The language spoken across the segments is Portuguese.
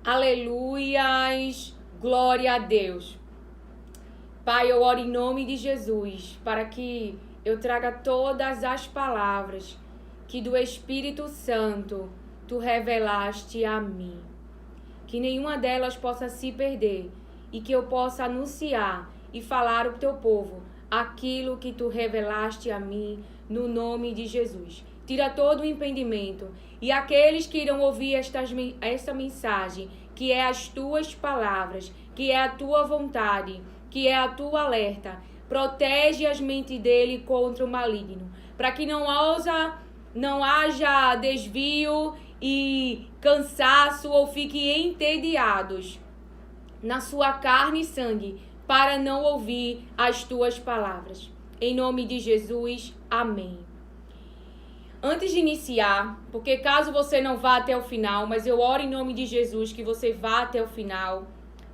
Aleluias, glória a Deus. Pai, eu oro em nome de Jesus, para que eu traga todas as palavras que do Espírito Santo tu revelaste a mim. Que nenhuma delas possa se perder e que eu possa anunciar e falar ao teu povo aquilo que tu revelaste a mim, no nome de Jesus. Tira todo o impedimento e aqueles que irão ouvir esta mensagem, que é as tuas palavras, que é a tua vontade, que é a tua alerta, protege as mentes dele contra o maligno, para que não haja desvio e cansaço ou fiquem entediados na sua carne e sangue, para não ouvir as tuas palavras. Em nome de Jesus, amém. Antes de iniciar, porque caso você não vá até o final, mas eu oro em nome de Jesus que você vá até o final,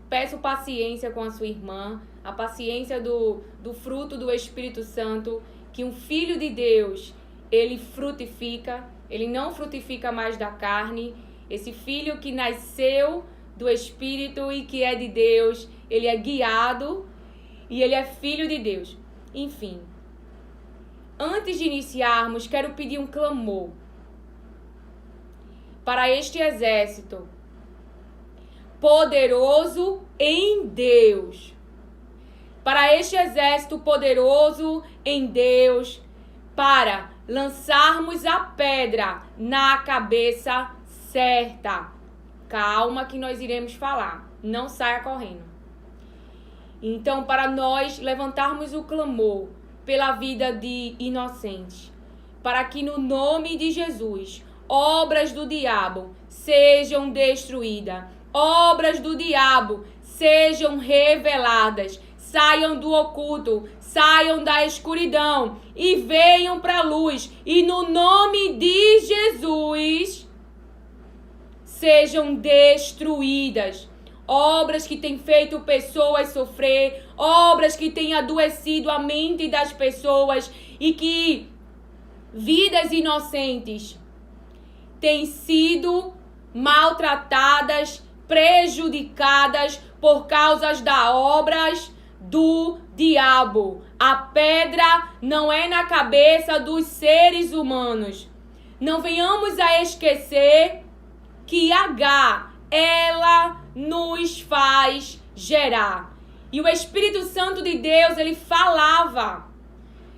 peço paciência com a sua irmã, a paciência do fruto do Espírito Santo, que um filho de Deus, ele frutifica, ele não frutifica mais da carne. Esse filho que nasceu do Espírito e que é de Deus, ele é guiado e ele é filho de Deus. Enfim, antes de iniciarmos, quero pedir um clamor para este exército poderoso em Deus. Para este exército poderoso em Deus, para lançarmos a pedra na cabeça certa. Calma que nós iremos falar, não saia correndo. Então, para nós levantarmos o clamor pela vida de inocentes, para que no nome de Jesus, obras do diabo sejam destruídas, obras do diabo sejam reveladas, saiam do oculto, saiam da escuridão e venham para a luz. E no nome de Jesus, sejam destruídas. Obras que têm feito pessoas sofrer, obras que têm adoecido a mente das pessoas e que vidas inocentes têm sido maltratadas, prejudicadas por causa das obras do diabo. A pedra não é na cabeça dos seres humanos. Não venhamos a esquecer que H, ela nos faz gerar. E o Espírito Santo de Deus, ele falava.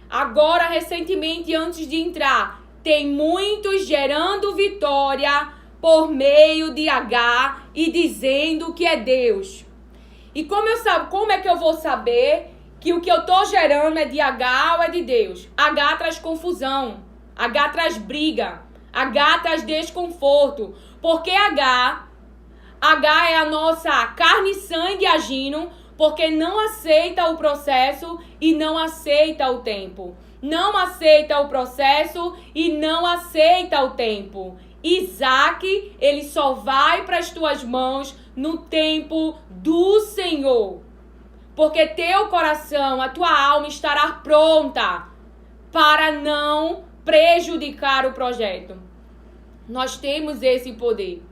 Agora, recentemente, antes de entrar, tem muitos gerando vitória por meio de H e dizendo que é Deus. E como é que eu vou saber que o que eu estou gerando é de H ou é de Deus? H traz confusão, H traz briga, H traz desconforto. Porque H é a nossa carne e sangue agindo, porque não aceita o processo e não aceita o tempo. Não aceita o processo e não aceita o tempo. Isaac, ele só vai para as tuas mãos no tempo do Senhor. Porque teu coração, a tua alma estará pronta para não prejudicar o projeto. Nós temos esse poder.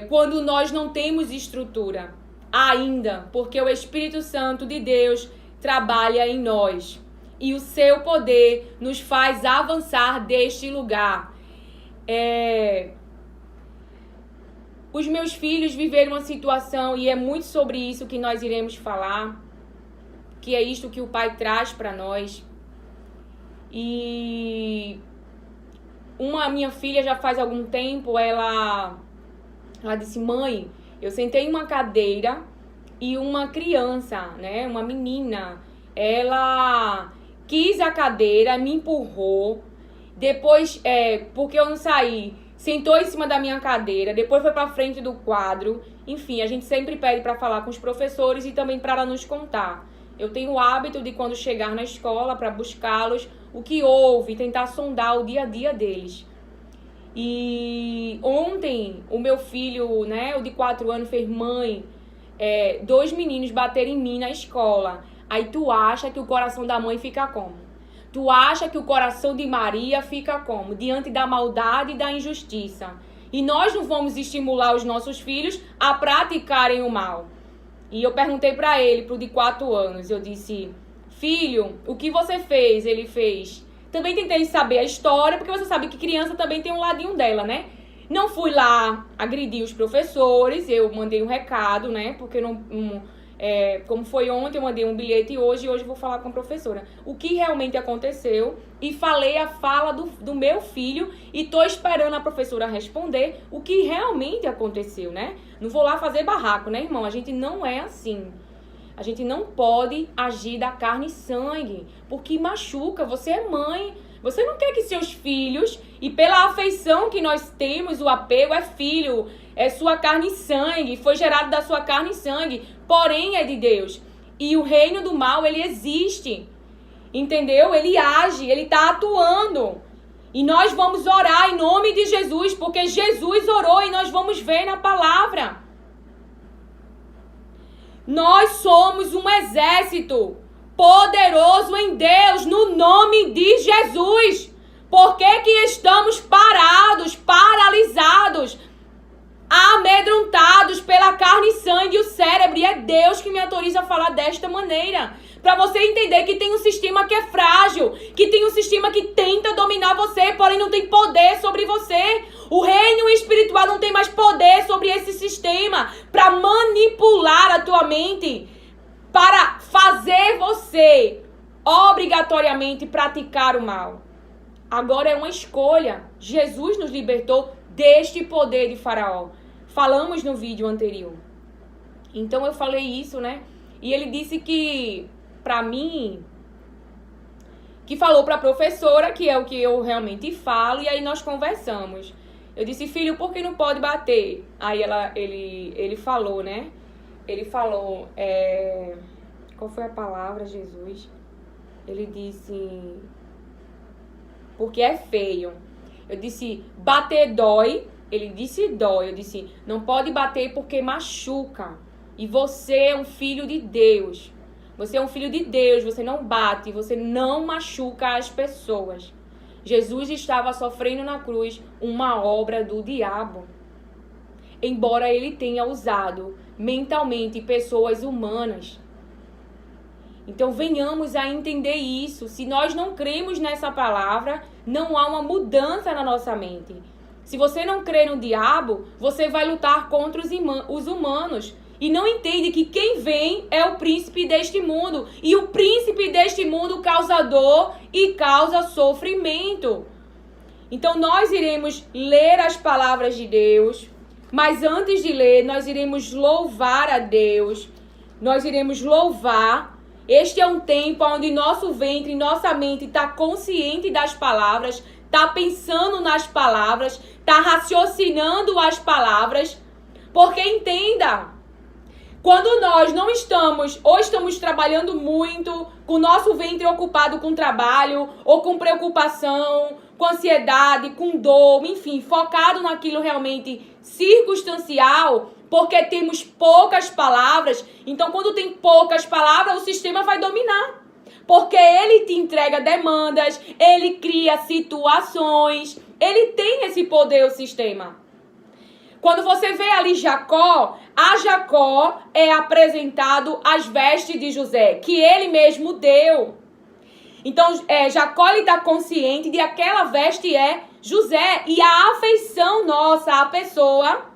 Quando nós não temos estrutura ainda, porque o Espírito Santo de Deus trabalha em nós. E o seu poder nos faz avançar deste lugar. Os meus filhos viveram uma situação, e é muito sobre isso que nós iremos falar, que é isto que o Pai traz para nós. E minha filha, já faz algum tempo, ela disse: mãe, eu sentei em uma cadeira e uma criança, né, uma menina, ela quis a cadeira, me empurrou, depois, porque eu não saí, sentou em cima da minha cadeira, depois foi para frente do quadro. Enfim, a gente sempre pede para falar com os professores e também para ela nos contar. Eu tenho o hábito de, quando chegar na escola, para buscá-los, o que houve, tentar sondar o dia a dia deles. E ontem, o meu filho, né, o de 4 anos, fez: mãe, 2 meninos bateram em mim na escola. Aí tu acha que o coração da mãe fica como? Tu acha que o coração de Maria fica como? Diante da maldade e da injustiça. E nós não vamos estimular os nossos filhos a praticarem o mal. E eu perguntei para ele, pro de 4 anos, eu disse, filho, o que você fez? Ele fez. Também tentei saber a história, porque você sabe que criança também tem um ladinho dela, né? Não fui lá agredir os professores, eu mandei um recado, né? Porque como foi ontem, eu mandei um bilhete e hoje eu vou falar com a professora. O que realmente aconteceu e falei a fala do meu filho e tô esperando a professora responder o que realmente aconteceu, né? Não vou lá fazer barraco, né, irmão? A gente não é assim. A gente não pode agir da carne e sangue, porque machuca. Você é mãe, você não quer que seus filhos, e pela afeição que nós temos, o apego é filho, é sua carne e sangue, foi gerado da sua carne e sangue, porém é de Deus. E o reino do mal, ele existe, entendeu? Ele age, ele está atuando. E nós vamos orar em nome de Jesus, porque Jesus orou e nós vamos ver na palavra. Nós somos um exército poderoso em Deus, no nome de Jesus. Por que que estamos parados, paralisados, amedrontados pela carne e sangue e o cérebro? E é Deus que me autoriza a falar desta maneira. Para você entender que tem um sistema que é frágil, que tem um sistema que tenta dominar você, porém não tem poder sobre você. O reino espiritual não tem mais poder sobre esse sistema para manipular a tua mente, para fazer você obrigatoriamente praticar o mal. Agora é uma escolha. Jesus nos libertou deste poder de Faraó. Falamos no vídeo anterior. Então eu falei isso, né? E ele disse que, pra mim, que falou pra professora, que é o que eu realmente falo, e aí nós conversamos. Eu disse, filho, por que não pode bater? Aí ele falou, né? Ele falou, qual foi a palavra, Jesus? Ele disse, porque é feio. Eu disse, bater dói. Ele disse, dói. Eu disse, não pode bater porque machuca. E você é um filho de Deus. Você é um filho de Deus. Você não bate, você não machuca as pessoas. Jesus estava sofrendo na cruz uma obra do diabo. Embora ele tenha usado mentalmente pessoas humanas. Então venhamos a entender isso. Se nós não cremos nessa palavra, não há uma mudança na nossa mente. Se você não crê no diabo, você vai lutar contra os humanos. E não entende que quem vem é o príncipe deste mundo. E o príncipe deste mundo causa dor e causa sofrimento. Então nós iremos ler as palavras de Deus. Mas antes de ler, nós iremos louvar a Deus. Nós iremos louvar. Este é um tempo onde nosso ventre, nossa mente está consciente das palavras, está pensando nas palavras, está raciocinando as palavras. Porque entenda, quando nós não estamos, ou estamos trabalhando muito, com o nosso ventre ocupado com trabalho, ou com preocupação, com ansiedade, com dor, enfim, focado naquilo realmente circunstancial, porque temos poucas palavras. Então, quando tem poucas palavras, o sistema vai dominar. Porque ele te entrega demandas, ele cria situações, ele tem esse poder, o sistema. Quando você vê ali Jacó, a Jacó é apresentado as vestes de José, que ele mesmo deu. Então, Jacó está consciente de que aquela veste é José. E a afeição nossa à pessoa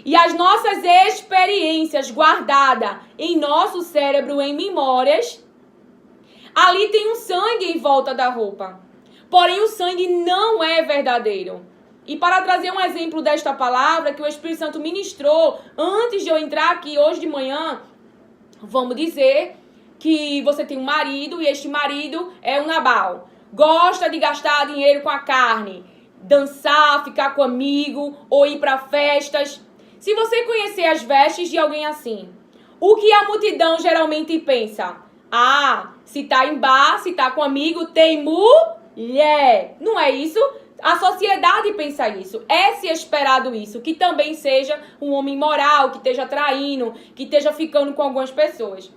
e as nossas experiências guardadas em nosso cérebro, em memórias, ali tem um sangue em volta da roupa. Porém, o sangue não é verdadeiro. E para trazer um exemplo desta palavra que o Espírito Santo ministrou antes de eu entrar aqui hoje de manhã, vamos dizer que você tem um marido e este marido é um Nabal. Gosta de gastar dinheiro com a carne, dançar, ficar com amigo ou ir para festas. Se você conhecer as vestes de alguém assim, o que a multidão geralmente pensa? Ah, se tá em bar, se tá com amigo, tem mulher. Não é isso? A sociedade pensa isso. É se esperado isso, que também seja um homem moral, que esteja traindo, que esteja ficando com algumas pessoas.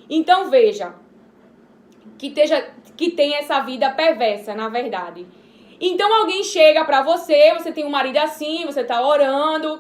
Então veja, que tem essa vida perversa, na verdade. Então alguém chega pra você, você tem um marido assim, você tá orando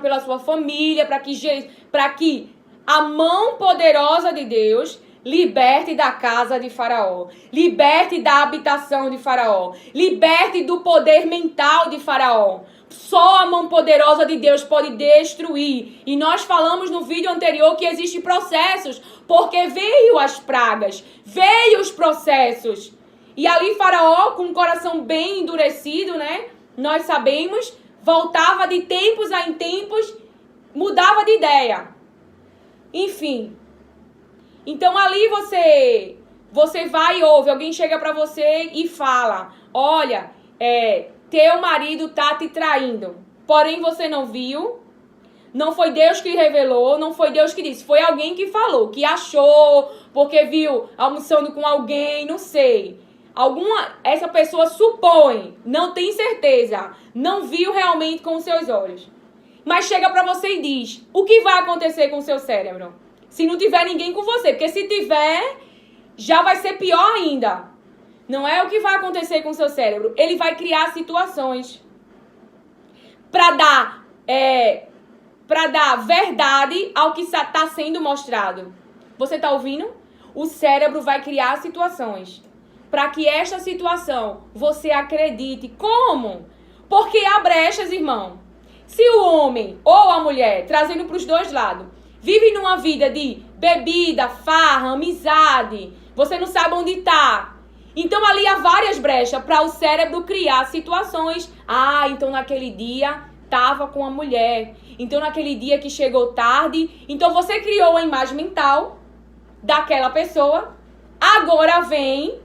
pela sua família, para que a mão poderosa de Deus liberte da casa de Faraó, liberte da habitação de Faraó, liberte do poder mental de Faraó. Só a mão poderosa de Deus pode destruir. E nós falamos no vídeo anterior que existem processos, porque veio as pragas, veio os processos. E ali Faraó, com o coração bem endurecido, né? Nós sabemos, voltava de tempos em tempos, mudava de ideia. Enfim. Então ali você vai e ouve, alguém chega pra você e fala, olha, teu marido tá te traindo, porém você não viu, não foi Deus que revelou, não foi Deus que disse, foi alguém que falou, que achou, porque viu almoçando com alguém, não sei. Essa pessoa supõe, não tem certeza, não viu realmente com os seus olhos. Mas chega pra você e diz, o que vai acontecer com o seu cérebro? Se não tiver ninguém com você, porque se tiver, já vai ser pior ainda. Não é o que vai acontecer com o seu cérebro. Ele vai criar situações para dar verdade ao que está sendo mostrado. Você está ouvindo? O cérebro vai criar situações para que esta situação você acredite. Como? Porque há brechas, irmão. Se o homem ou a mulher, trazendo para os dois lados, vive numa vida de bebida, farra, amizade, você não sabe onde está. Então ali há várias brechas para o cérebro criar situações. Ah, então naquele dia estava com a mulher. Então naquele dia que chegou tarde. Então você criou a imagem mental daquela pessoa. Agora vem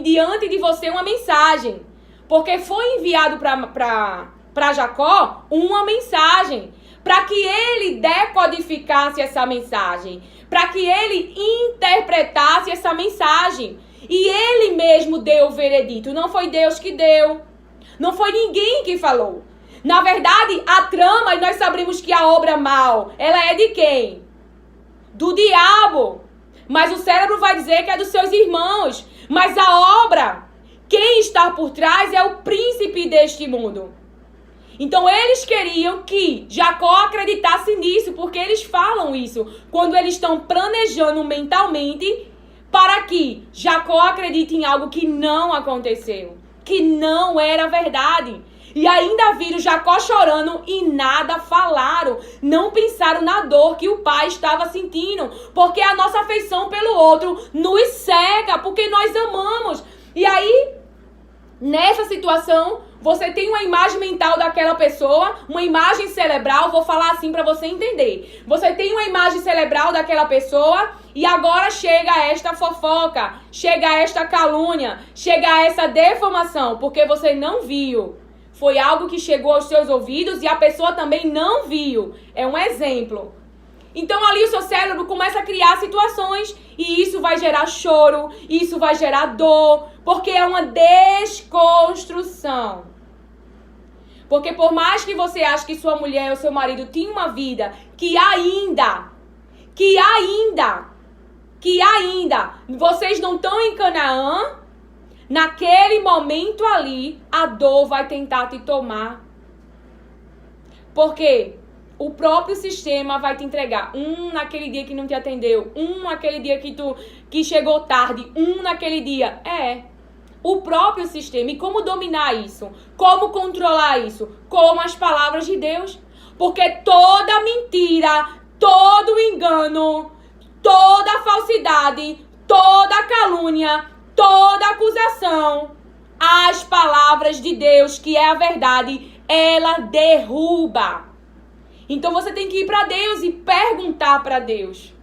diante de você uma mensagem. Porque foi enviado para Jacó uma mensagem. Para que ele decodificasse essa mensagem. Para que ele interpretasse essa mensagem. E ele mesmo deu o veredito. Não foi Deus que deu. Não foi ninguém que falou. Na verdade, a trama, e nós sabemos que a obra mal, ela é de quem? Do diabo. Mas o cérebro vai dizer que é dos seus irmãos. Mas a obra, quem está por trás é o príncipe deste mundo. Então eles queriam que Jacó acreditasse nisso, porque eles falam isso quando eles estão planejando mentalmente para que Jacó acredite em algo que não aconteceu, que não era verdade. E ainda viram Jacó chorando e nada falaram, não pensaram na dor que o pai estava sentindo, porque a nossa afeição pelo outro nos cega, porque nós amamos. E aí, nessa situação, você tem uma imagem mental daquela pessoa, uma imagem cerebral, vou falar assim para você entender. Você tem uma imagem cerebral daquela pessoa e agora chega esta fofoca, chega esta calúnia, chega essa deformação, porque você não viu. Foi algo que chegou aos seus ouvidos e a pessoa também não viu. É um exemplo. Então ali o seu cérebro começa a criar situações e isso vai gerar choro, isso vai gerar dor, porque é uma desconstrução. Porque por mais que você ache que sua mulher ou seu marido tinha uma vida que ainda vocês não estão em Canaã, naquele momento ali, a dor vai tentar te tomar. Porque o próprio sistema vai te entregar naquele dia que não te atendeu, naquele dia que chegou tarde, naquele dia. O próprio sistema. E como dominar isso? Como controlar isso? Com as palavras de Deus. Porque toda mentira, todo engano, toda falsidade, toda calúnia, toda acusação, as palavras de Deus, que é a verdade, ela derruba. Então você tem que ir para Deus e perguntar para Deus.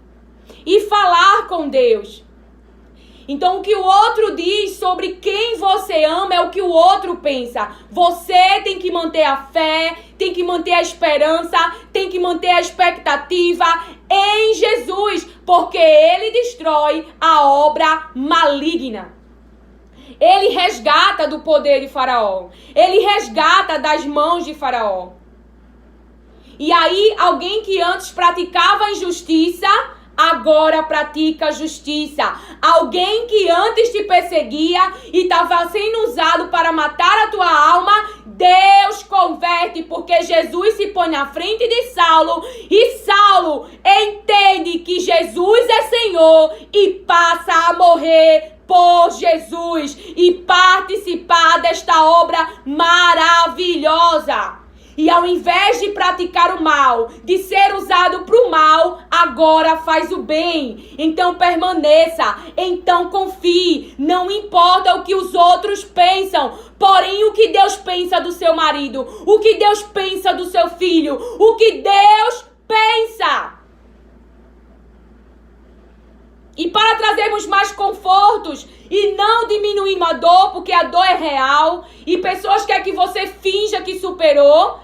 E falar com Deus. Então o que o outro diz sobre quem você ama é o que o outro pensa. Você tem que manter a fé, tem que manter a esperança, tem que manter a expectativa em Jesus, porque Ele destrói a obra maligna. Ele resgata do poder de Faraó. Ele resgata das mãos de Faraó. E aí, alguém que antes praticava a injustiça, agora pratica justiça. Alguém que antes te perseguia e estava sendo usado para matar a tua alma, Deus converte, porque Jesus se põe na frente de Saulo e Saulo entende que Jesus é Senhor e passa a morrer por Jesus e participar desta obra maravilhosa. E ao invés de praticar o mal, de ser usado para o mal, agora faz o bem. Então permaneça, então confie. Não importa o que os outros pensam, porém o que Deus pensa do seu marido, o que Deus pensa do seu filho, o que Deus pensa. E para trazermos mais confortos e não diminuirmos a dor, porque a dor é real, e pessoas querem que você finja que superou,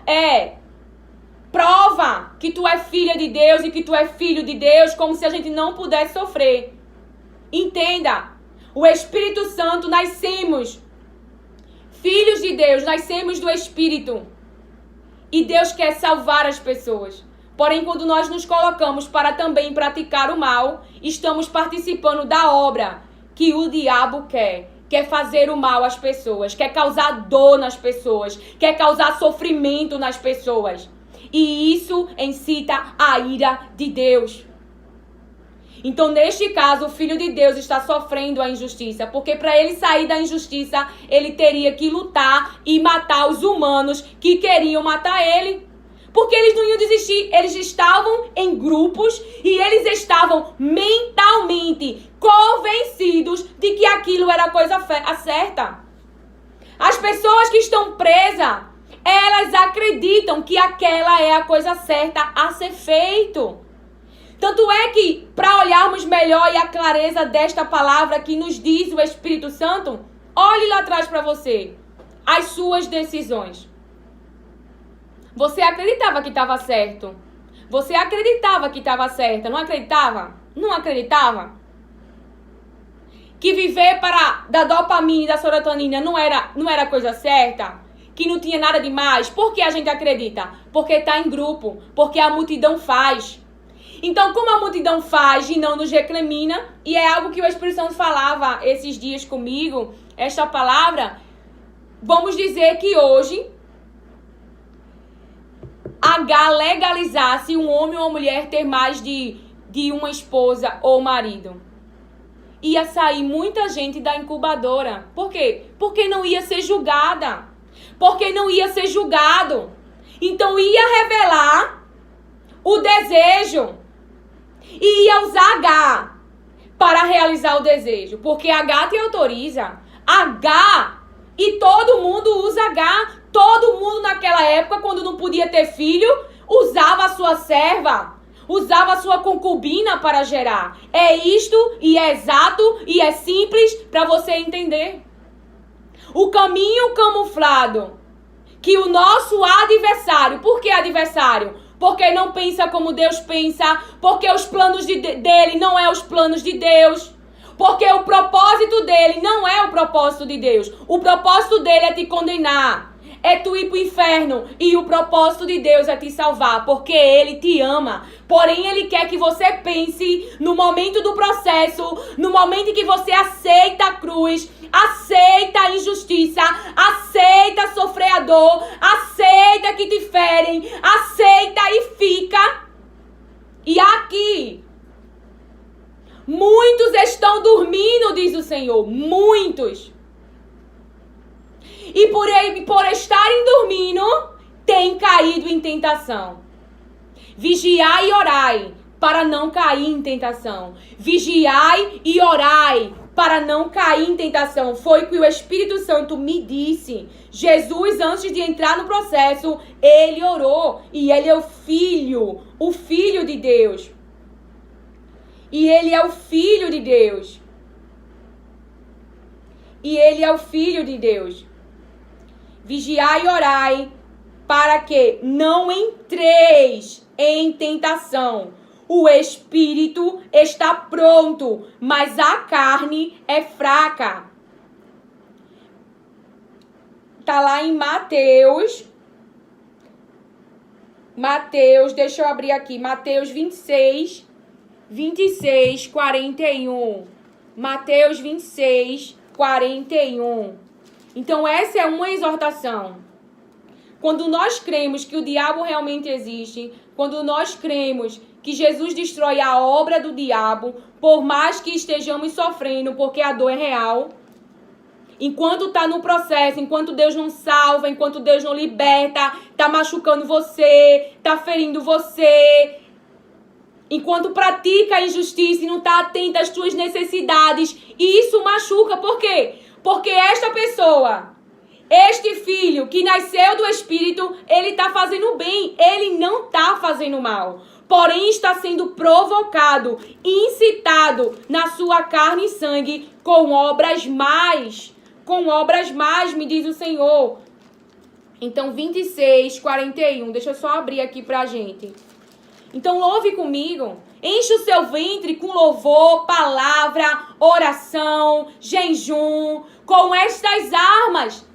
prova que tu é filha de Deus e que tu é filho de Deus, como se a gente não pudesse sofrer. Entenda, o Espírito Santo, nascemos filhos de Deus, nascemos do Espírito. E Deus quer salvar as pessoas. Porém, quando nós nos colocamos para também praticar o mal, estamos participando da obra que o diabo quer. Quer fazer o mal às pessoas, quer causar dor nas pessoas, quer causar sofrimento nas pessoas. E isso incita a ira de Deus. Então, neste caso, o Filho de Deus está sofrendo a injustiça, porque para ele sair da injustiça, ele teria que lutar e matar os humanos que queriam matar ele. Porque eles não iam desistir, eles estavam em grupos e eles estavam mentalmente convencidos de que aquilo era a coisa certa. As pessoas que estão presas, elas acreditam que aquela é a coisa certa a ser feito. Tanto é que, para olharmos melhor e a clareza desta palavra que nos diz o Espírito Santo, olhe lá atrás para você, as suas decisões. Você acreditava que estava certo. Você acreditava que estava certa. Não acreditava? Não acreditava? Que viver da dopamina e da serotonina não era coisa certa? Que não tinha nada demais? Por que a gente acredita? Porque está em grupo. Porque a multidão faz. Então, como a multidão faz e não nos recrimina, e é algo que o Espírito Santo falava esses dias comigo, esta palavra, vamos dizer que hoje legalizasse um homem ou uma mulher ter mais de uma esposa ou marido. Ia sair muita gente da incubadora. Por quê? Porque não ia ser julgada. Porque não ia ser julgado. Então ia revelar o desejo. E ia usar H para realizar o desejo. Porque H te autoriza. H, e todo mundo usa H. Todo mundo naquela época, quando não podia ter filho, usava a sua serva, usava a sua concubina para gerar. É isto, e é exato, e é simples para você entender. O caminho camuflado que o nosso adversário, por que adversário? Porque não pensa como Deus pensa, porque os planos dele não é os planos de Deus. Porque o propósito dele não é o propósito de Deus. O propósito dele é te condenar. É tu ir pro inferno. E o propósito de Deus é te salvar. Porque Ele te ama. Porém, Ele quer que você pense no momento do processo, no momento em que você aceita a cruz, aceita a injustiça, aceita sofrer a dor, aceita que te ferem, aceita e fica. E aqui, muitos estão dormindo, diz o Senhor. Muitos. E por estarem dormindo, têm caído em tentação. Vigiai e orai para não cair em tentação. Vigiai e orai para não cair em tentação. Foi o que o Espírito Santo me disse. Jesus, antes de entrar no processo, ele orou. E ele é o Filho de Deus. E ele é o Filho de Deus. E ele é o Filho de Deus. Vigiai e orai para que não entreis em tentação. O espírito está pronto, mas a carne é fraca. Está lá em Mateus, deixa eu abrir aqui, Mateus 26, 26, 41. Mateus 26, 41. Então essa é uma exortação. Quando nós cremos que o diabo realmente existe, quando nós cremos que Jesus destrói a obra do diabo, por mais que estejamos sofrendo, porque a dor é real, enquanto está no processo, enquanto Deus não salva, enquanto Deus não liberta, está machucando você, está ferindo você, enquanto pratica a injustiça e não está atento às suas necessidades, e isso machuca. Por quê? Porque esta pessoa, este filho que nasceu do Espírito, ele está fazendo bem, ele não está fazendo mal. Porém, está sendo provocado, incitado na sua carne e sangue com obras más, me diz o Senhor. Então, 26, 41, deixa eu só abrir aqui pra gente. Então, louve comigo. Enche o seu ventre com louvor, palavra, oração, jejum, com estas armas.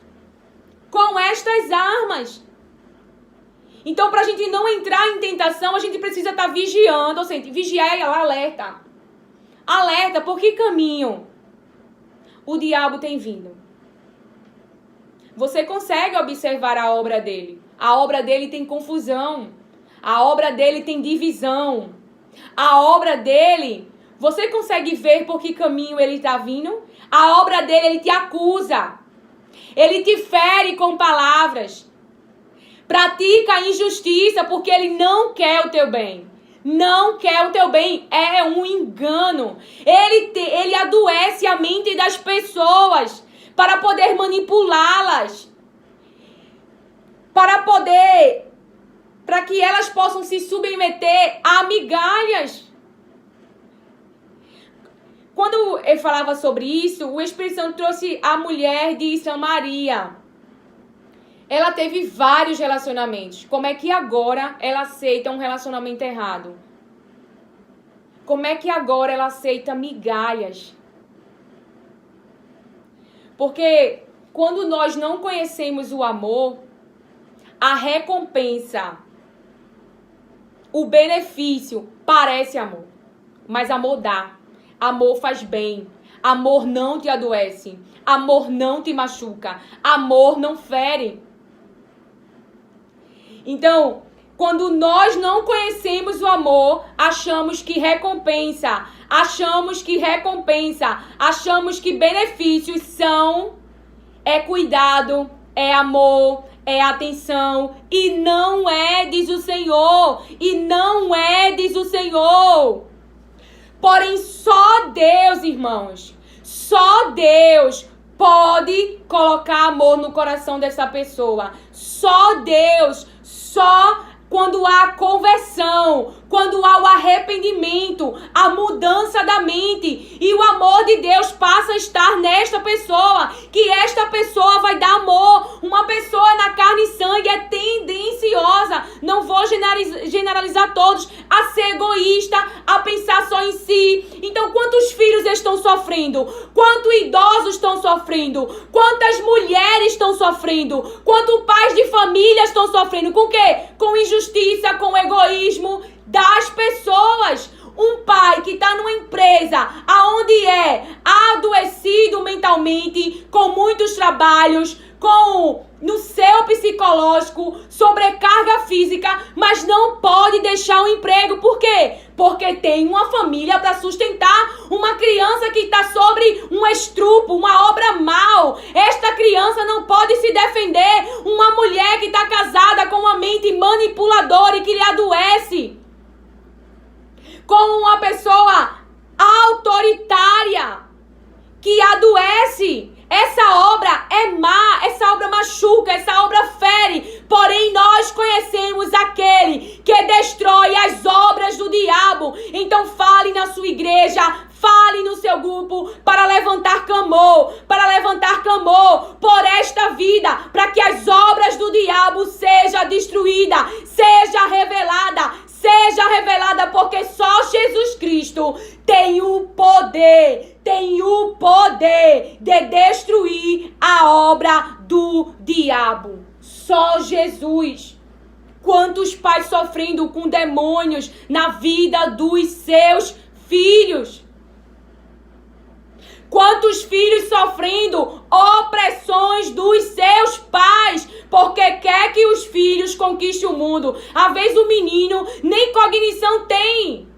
Com estas armas. Então, para a gente não entrar em tentação, a gente precisa estar vigiando. Ou seja, vigiar é alerta. Alerta, por que caminho o diabo tem vindo? Você consegue observar a obra dele. A obra dele tem confusão. A obra dele tem divisão. A obra dele, você consegue ver por que caminho ele está vindo? A obra dele, ele te acusa. Ele te fere com palavras. Pratica a injustiça porque ele não quer o teu bem. Não quer o teu bem. É um engano. Ele adoece a mente das pessoas para poder manipulá-las. Para que elas possam se submeter a migalhas. Quando eu falava sobre isso, o Espírito Santo trouxe a mulher de Samaria. Ela teve vários relacionamentos. Como é que agora ela aceita um relacionamento errado? Como é que agora ela aceita migalhas? Porque quando nós não conhecemos o amor, a recompensa, o benefício parece amor. Mas amor dá. Amor faz bem. Amor não te adoece. Amor não te machuca. Amor não fere. Então, quando nós não conhecemos o amor, achamos que recompensa, achamos que benefícios é cuidado, é amor, é atenção, e não é, diz o Senhor, Porém, só Deus, irmãos, só Deus pode colocar amor no coração dessa pessoa. Só Deus, só quando há conversão, quando há o arrependimento, a mudança da mente e o amor de Deus passa a estar nesta pessoa, que esta pessoa vai dar amor. Uma pessoa na carne e sangue é tendenciosa, não vou generalizar todos, a ser egoísta, a pensar só em si. Então, quantos filhos estão sofrendo? Quantos idosos estão sofrendo? Quantas mulheres estão sofrendo? Quantos pais de família estão sofrendo? Com o quê? Com injustiça, com egoísmo das pessoas. Um pai que está numa empresa aonde é adoecido mentalmente, com muitos trabalhos, no seu psicológico, sobrecarga física, mas não pode deixar o emprego. Por quê? Porque tem uma família para sustentar, uma criança que está sobre um estrupo, uma obra mal. Esta criança não pode se defender. Uma mulher que está casada com uma mente manipuladora e que lhe adoece. Com uma pessoa autoritária que adoece. Essa obra é má, essa obra machuca, essa obra fere. Porém, nós conhecemos aquele que destrói as obras do diabo. Então, fale na sua igreja, fale no seu grupo para levantar clamor por esta vida, para que as obras do diabo sejam destruídas, seja revelada, porque só Jesus Cristo tem o poder de destruir a obra do diabo. Só Jesus. Quantos pais sofrendo com demônios na vida dos seus filhos? Quantos filhos sofrendo opressões dos seus pais, porque quer que os filhos conquistem o mundo. Às vezes o menino nem cognição tem.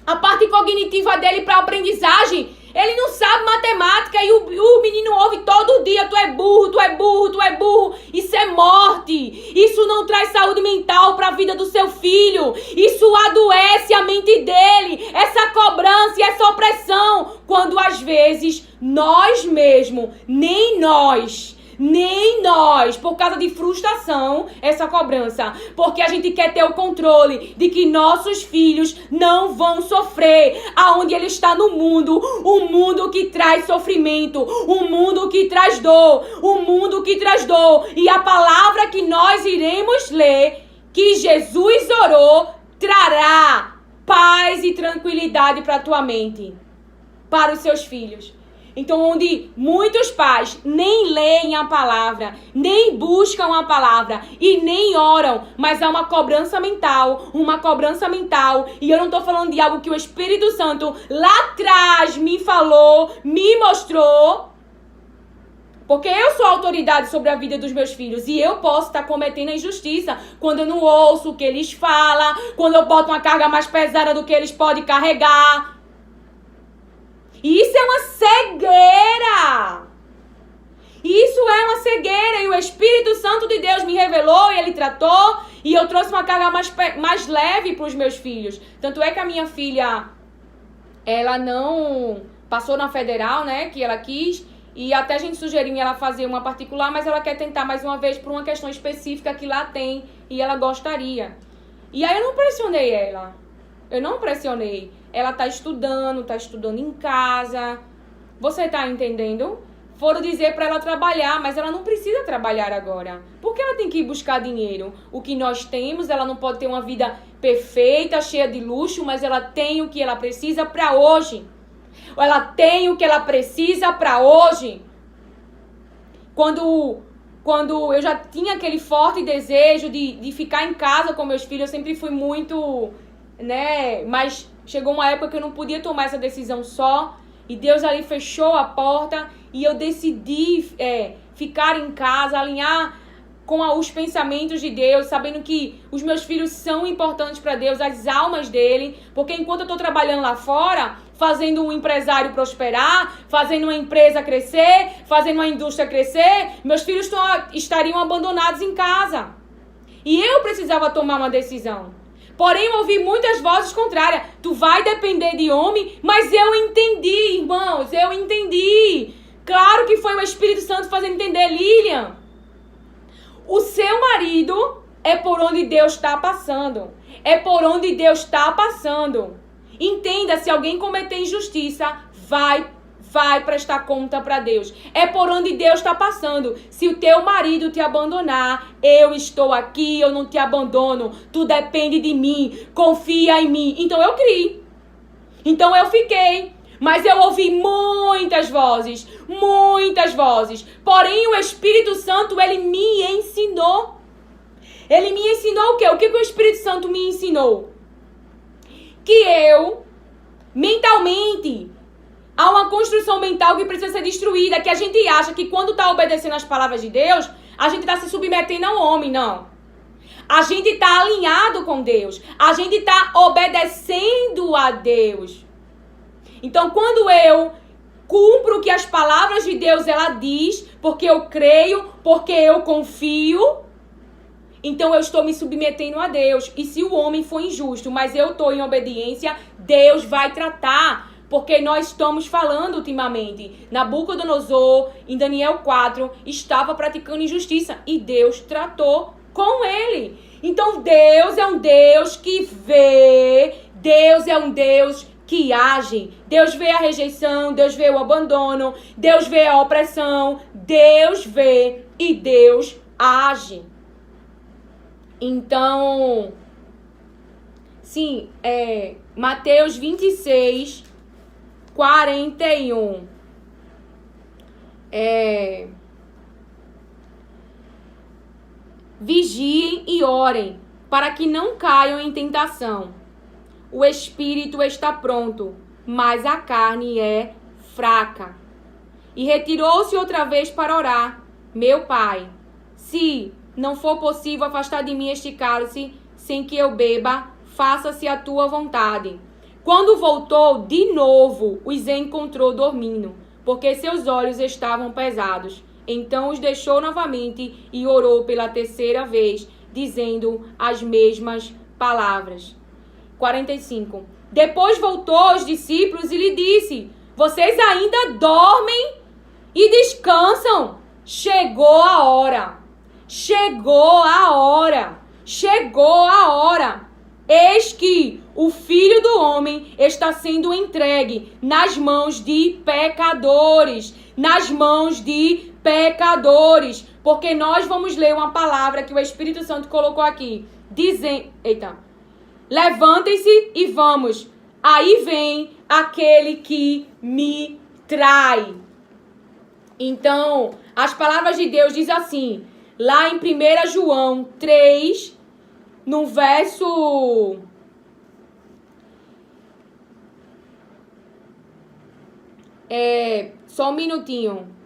A parte cognitiva dele para aprendizagem, ele não sabe matemática e o menino ouve todo dia, tu é burro, tu é burro, tu é burro. Isso é morte. Isso não traz saúde mental para a vida do seu filho. Isso adoece a mente dele. Essa cobrança e essa opressão. Quando às vezes nós mesmos, nem nós, por causa de frustração, essa cobrança. Porque a gente quer ter o controle de que nossos filhos não vão sofrer aonde ele está no mundo. Um mundo que traz sofrimento, um mundo que traz dor, um mundo que traz dor. E a palavra que nós iremos ler, que Jesus orou, trará paz e tranquilidade para a tua mente, para os seus filhos. Então, onde muitos pais nem leem a palavra, nem buscam a palavra e nem oram, mas há uma cobrança mental, e eu não estou falando de algo que o Espírito Santo lá atrás me falou, me mostrou, porque eu sou autoridade sobre a vida dos meus filhos e eu posso estar cometendo a injustiça quando eu não ouço o que eles falam, quando eu boto uma carga mais pesada do que eles podem carregar. E isso é uma cegueira. Isso é uma cegueira. E o Espírito Santo de Deus me revelou e ele tratou. E eu trouxe uma carga mais leve para os meus filhos. Tanto é que a minha filha, ela não passou na federal, né? Que ela quis. E até a gente sugeriu ela fazer uma particular. Mas ela quer tentar mais uma vez por uma questão específica que lá tem. E ela gostaria. E aí eu não pressionei ela. Ela tá estudando em casa. Você tá entendendo? Foram dizer para ela trabalhar, mas ela não precisa trabalhar agora. Porque ela tem que ir buscar dinheiro. O que nós temos, ela não pode ter uma vida perfeita, cheia de luxo, mas ela tem o que ela precisa para hoje. Ela tem o que ela precisa para hoje. Quando eu já tinha aquele forte desejo de ficar em casa com meus filhos, eu sempre fui muito, né? Mas chegou uma época que eu não podia tomar essa decisão só. E Deus ali fechou a porta e eu decidi ficar em casa, alinhar com os pensamentos de Deus, sabendo que os meus filhos são importantes para Deus, as almas dele. Porque enquanto eu estou trabalhando lá fora, fazendo um empresário prosperar, fazendo uma empresa crescer, fazendo uma indústria crescer, meus filhos estariam abandonados em casa. E eu precisava tomar uma decisão. Porém, eu ouvi muitas vozes contrárias. Tu vai depender de homem? Mas eu entendi, irmãos, eu entendi. Claro que foi o Espírito Santo fazendo entender, Lilian. O seu marido é por onde Deus está passando. É por onde Deus está passando. Entenda, se alguém cometer injustiça, vai prestar conta para Deus. É por onde Deus está passando. Se o teu marido te abandonar, eu estou aqui, eu não te abandono. Tu depende de mim, confia em mim. Então eu criei. Então eu fiquei. Mas eu ouvi muitas vozes. Porém o Espírito Santo, ele me ensinou. Ele me ensinou o quê? O que o Espírito Santo me ensinou? Que eu, mentalmente, há uma construção mental que precisa ser destruída, que a gente acha que quando está obedecendo às palavras de Deus, a gente está se submetendo ao homem, não. A gente está alinhado com Deus. A gente está obedecendo a Deus. Então, quando eu cumpro o que as palavras de Deus ela diz, porque eu creio, porque eu confio, então eu estou me submetendo a Deus. E se o homem for injusto, mas eu estou em obediência, Deus vai tratar. Porque nós estamos falando ultimamente. Nabucodonosor, em Daniel 4, estava praticando injustiça. E Deus tratou com ele. Então Deus é um Deus que vê. Deus é um Deus que age. Deus vê a rejeição. Deus vê o abandono. Deus vê a opressão. Deus vê e Deus age. Então, sim, Mateus 26... 41. Vigiem e orem para que não caiam em tentação. O espírito está pronto, mas a carne é fraca. E retirou-se outra vez para orar. Meu Pai, se não for possível afastar de mim este cálice, sem que eu beba, faça-se a tua vontade. Quando voltou, de novo os encontrou dormindo, porque seus olhos estavam pesados. Então os deixou novamente e orou pela terceira vez, dizendo as mesmas palavras. 45. Depois voltou aos discípulos e lhe disse: vocês ainda dormem e descansam? Chegou a hora. Chegou a hora. Chegou a hora. Eis que o Filho do Homem está sendo entregue nas mãos de pecadores. Nas mãos de pecadores. Porque nós vamos ler uma palavra que o Espírito Santo colocou aqui. Dizendo... Eita. Levantem-se e vamos. Aí vem aquele que me trai. Então, as palavras de Deus diz assim, lá em 1 João 3, no verso... Só um minutinho.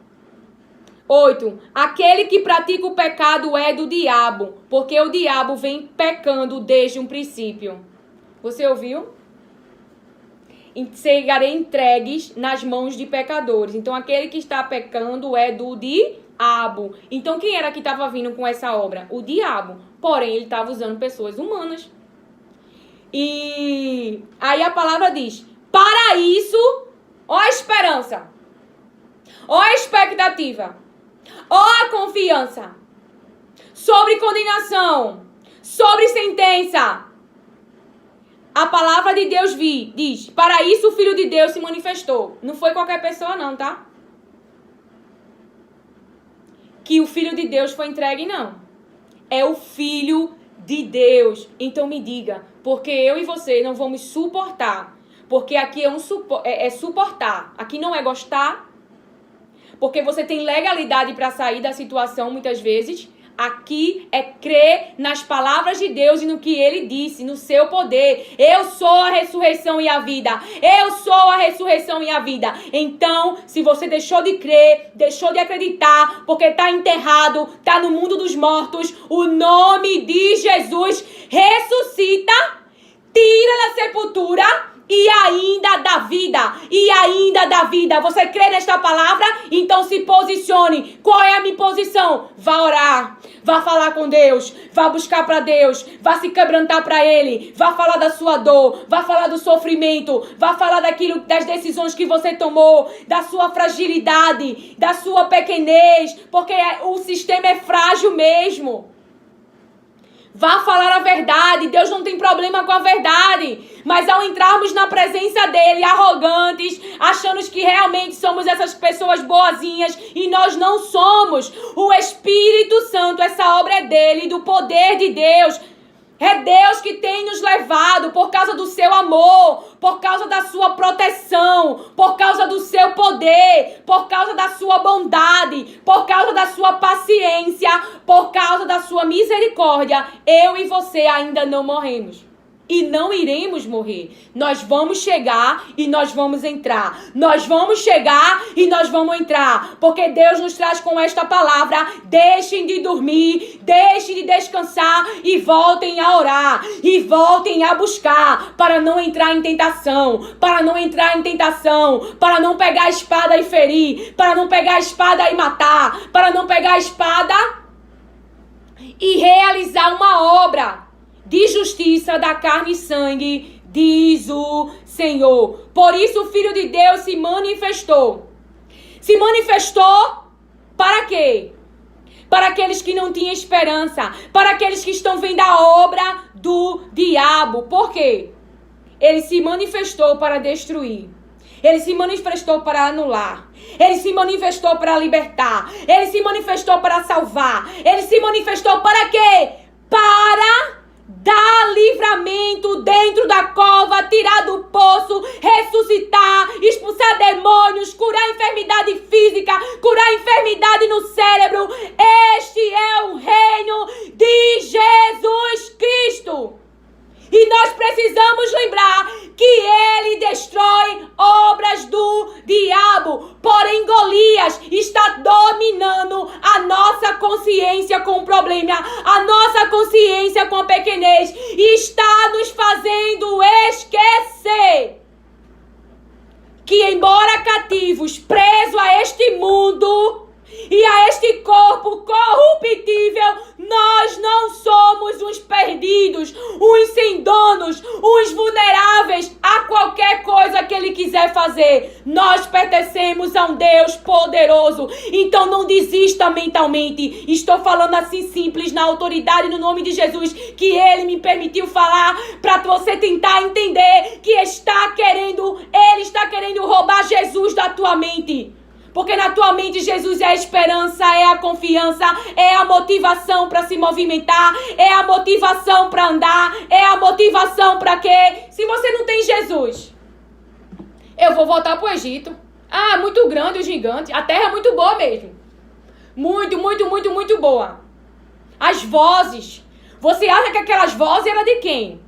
8. Aquele que pratica o pecado é do diabo, porque o diabo vem pecando desde um princípio. Você ouviu? Serei entregues nas mãos de pecadores. Então, aquele que está pecando é do diabo. Então, quem era que estava vindo com essa obra? O diabo. Porém, ele estava usando pessoas humanas. E aí a palavra diz, para isso, ó a esperança, ó a expectativa, ó a confiança, sobre condenação, sobre sentença. A palavra de Deus diz, para isso o Filho de Deus se manifestou. Não foi qualquer pessoa não, tá? Que o Filho de Deus foi entregue, não. É o Filho de Deus. Então me diga, porque eu e você não vamos suportar. Porque aqui é suportar. Aqui não é gostar. Porque você tem legalidade para sair da situação muitas vezes. Aqui é crer nas palavras de Deus e no que Ele disse, no seu poder. Eu sou a ressurreição e a vida. Eu sou a ressurreição e a vida. Então, se você deixou de crer, deixou de acreditar, porque está enterrado, está no mundo dos mortos, o nome de Jesus ressuscita, tira da sepultura e ainda dá vida, e ainda dá vida. Você crê nesta palavra? Então se posicione. Qual é a minha posição? Vá orar, vá falar com Deus, vá buscar para Deus, vá se quebrantar para Ele, vá falar da sua dor, vá falar do sofrimento, vá falar das decisões que você tomou, da sua fragilidade, da sua pequenez, porque o sistema é frágil mesmo. Vá falar a verdade. Deus não tem problema com a verdade. Mas ao entrarmos na presença dele, arrogantes, achando que realmente somos essas pessoas boazinhas, e nós não somos. O Espírito Santo, essa obra é dele, do poder de Deus. É Deus que tem nos levado por causa do seu amor, por causa da sua proteção, por causa do seu poder, por causa da sua bondade, por causa da sua paciência, por causa da sua misericórdia. Eu e você ainda não morremos. E não iremos morrer. Nós vamos chegar e nós vamos entrar. Nós vamos chegar e nós vamos entrar. Porque Deus nos traz com esta palavra. Deixem de dormir, deixem de descansar e voltem a orar. E voltem a buscar para não entrar em tentação. Para não entrar em tentação. Para não pegar a espada e ferir. Para não pegar a espada e matar. Para não pegar a espada e realizar uma obra de justiça da carne e sangue, diz o Senhor. Por isso o Filho de Deus se manifestou. Se manifestou para quê? Para aqueles que não tinham esperança. Para aqueles que estão vendo a obra do diabo. Por quê? Ele se manifestou para destruir. Ele se manifestou para anular. Ele se manifestou para libertar. Ele se manifestou para salvar. Ele se manifestou para quê? Para dar livramento livramento dentro da cova, tirar do poço, ressuscitar, expulsar demônios, curar enfermidade física, curar enfermidade no cérebro. Este é o reino de Jesus Cristo. E nós precisamos lembrar que ele destrói obras do diabo. Porém, Golias está dominando a nossa consciência com o problema, a nossa consciência com a pequenez. E está nos fazendo esquecer que, embora cativos, presos a este mundo e a este corpo corruptível, nós não somos uns perdidos, uns sem donos, uns vulneráveis a qualquer coisa que ele quiser fazer. Nós pertencemos a um Deus poderoso. Então não desista mentalmente. Estou falando assim simples, na autoridade, no nome de Jesus, que ele me permitiu falar, para você tentar entender que ele está querendo roubar Jesus da tua mente. Porque na tua mente Jesus é a esperança, é a confiança, é a motivação para se movimentar, é a motivação para andar, é a motivação para quê? Se você não tem Jesus, eu vou voltar para o Egito. Ah, muito grande o gigante. A terra é muito boa mesmo. Muito, muito, muito, muito boa. As vozes. Você acha que aquelas vozes eram de quem?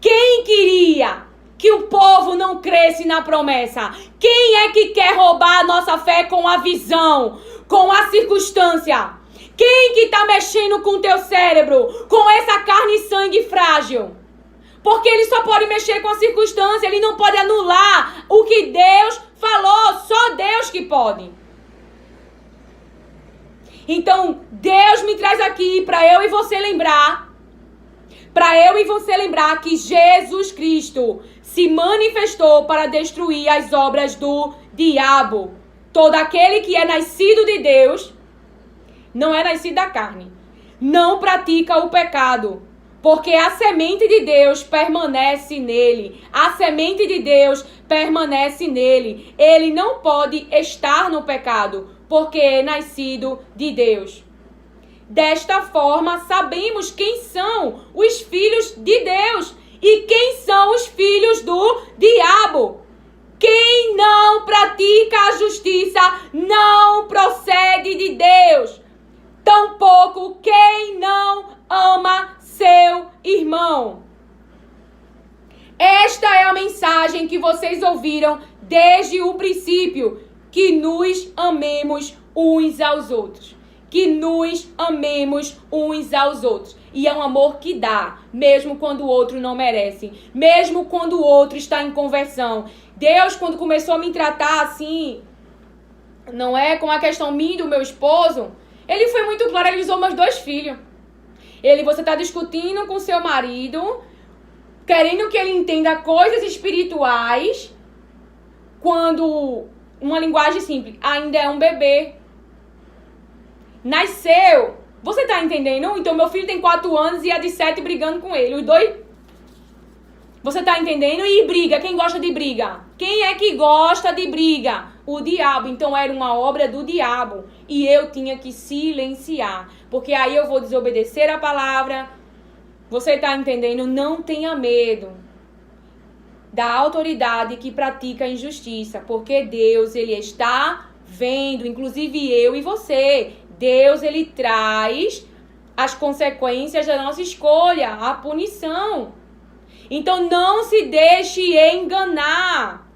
Quem queria que o povo não cresce na promessa? Quem é que quer roubar a nossa fé com a visão, com a circunstância? Quem que está mexendo com o teu cérebro, com essa carne e sangue frágil? Porque ele só pode mexer com a circunstância, ele não pode anular o que Deus falou, só Deus que pode. Então, Deus me traz aqui para eu e você lembrar, que Jesus Cristo se manifestou para destruir as obras do diabo. Todo aquele que é nascido de Deus, não é nascido da carne, não pratica o pecado, porque a semente de Deus permanece nele. A semente de Deus permanece nele. Ele não pode estar no pecado, porque é nascido de Deus. Desta forma, sabemos quem são os filhos de Deus e quem são os filhos do diabo. Quem não pratica a justiça não procede de Deus. Tampouco quem não ama seu irmão. Esta é a mensagem que vocês ouviram desde o princípio, que nos amemos uns aos outros. Que nos amemos uns aos outros. E é um amor que dá, mesmo quando o outro não merece. Mesmo quando o outro está em conversão. Deus, quando começou a me tratar assim, não é com a questão minha e do meu esposo, ele foi muito claro, ele usou meus 2 filhos. Você está discutindo com seu marido, querendo que ele entenda coisas espirituais, quando, uma linguagem simples, ainda é um bebê. Nasceu. Você tá entendendo? Então, meu filho tem 4 anos e a de 7 brigando com ele. Os 2... Você tá entendendo? E briga. Quem gosta de briga? Quem é que gosta de briga? O diabo. Então, era uma obra do diabo. E eu tinha que silenciar. Porque aí eu vou desobedecer a palavra. Você tá entendendo? Não tenha medo da autoridade que pratica a injustiça. Porque Deus, ele está vendo. Inclusive eu e você. Deus, ele traz as consequências da nossa escolha, a punição. Então, não se deixe enganar.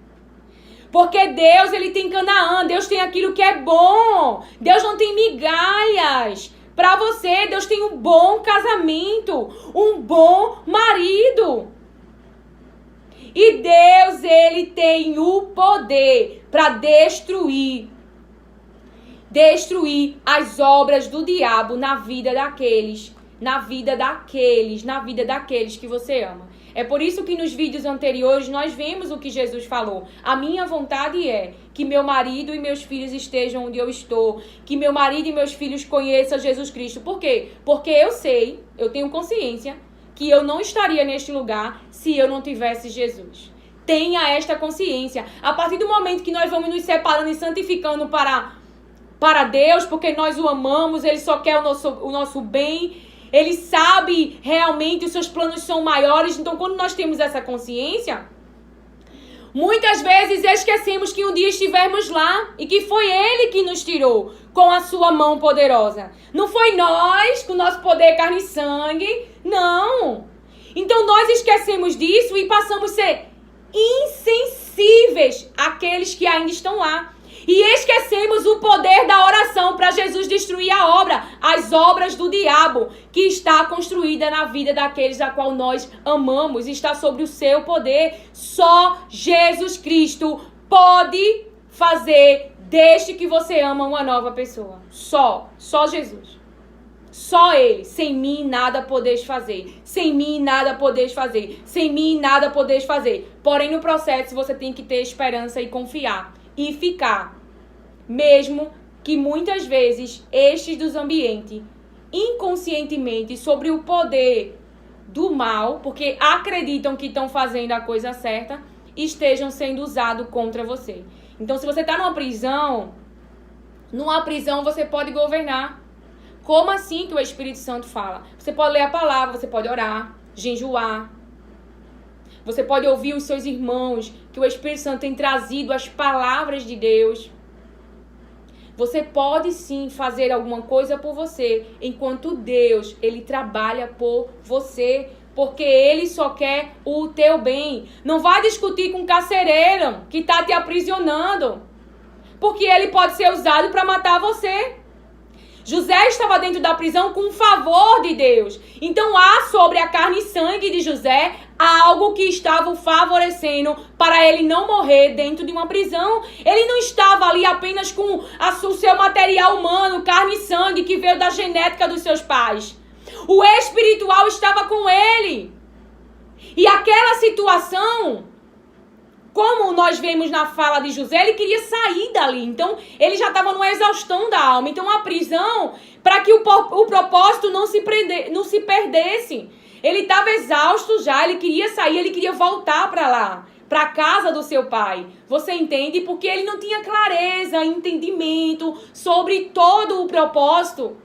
Porque Deus, ele tem Canaã, Deus tem aquilo que é bom. Deus não tem migalhas para você. Deus tem um bom casamento, um bom marido. E Deus, ele tem o poder para destruir as obras do diabo na vida daqueles que você ama. É por isso que nos vídeos anteriores nós vemos o que Jesus falou. A minha vontade é que meu marido e meus filhos estejam onde eu estou, que meu marido e meus filhos conheçam Jesus Cristo. Por quê? Porque eu tenho consciência que eu não estaria neste lugar se eu não tivesse Jesus. Tenha esta consciência. A partir do momento que nós vamos nos separando e santificando para Deus, porque nós o amamos, ele só quer o nosso bem. Ele sabe realmente, os seus planos são maiores. Então, quando nós temos essa consciência, muitas vezes esquecemos que um dia estivemos lá e que foi Ele que nos tirou com a sua mão poderosa. Não foi nós, com o nosso poder, carne e sangue. Não. Então, nós esquecemos disso e passamos a ser insensíveis àqueles que ainda estão lá. E esquecemos o poder da oração para Jesus destruir a obra, as obras do diabo, que está construída na vida daqueles a qual nós amamos, está sobre o seu poder. Só Jesus Cristo pode fazer deste que você ama uma nova pessoa. Só Jesus. Só Ele. Sem mim nada podeis fazer. Sem mim nada podeis fazer. Sem mim nada podeis fazer. Porém, no processo você tem que ter esperança e confiar. E ficar. Mesmo que muitas vezes estes dos ambientes, inconscientemente, sobre o poder do mal, porque acreditam que estão fazendo a coisa certa, estejam sendo usados contra você. Então, se você está numa prisão você pode governar. Como assim que o Espírito Santo fala? Você pode ler a palavra, você pode orar, jejuar. Você pode ouvir os seus irmãos, que o Espírito Santo tem trazido as palavras de Deus. Você pode sim fazer alguma coisa por você, enquanto Deus, Ele trabalha por você, porque Ele só quer o teu bem. Não vai discutir com um carcereiro que está te aprisionando, porque ele pode ser usado para matar você. José estava dentro da prisão com o favor de Deus. Então há sobre a carne e sangue de José algo que estava o favorecendo para ele não morrer dentro de uma prisão. Ele não estava ali apenas com o seu material humano, carne e sangue, que veio da genética dos seus pais. O espiritual estava com ele. E aquela situação, como nós vemos na fala de José, ele queria sair dali. Então, ele já estava numa exaustão da alma. Então, a prisão, para que o propósito não se perdesse. Ele estava exausto já, ele queria sair, ele queria voltar para lá, para a casa do seu pai. Você entende? Porque ele não tinha clareza, entendimento sobre todo o propósito.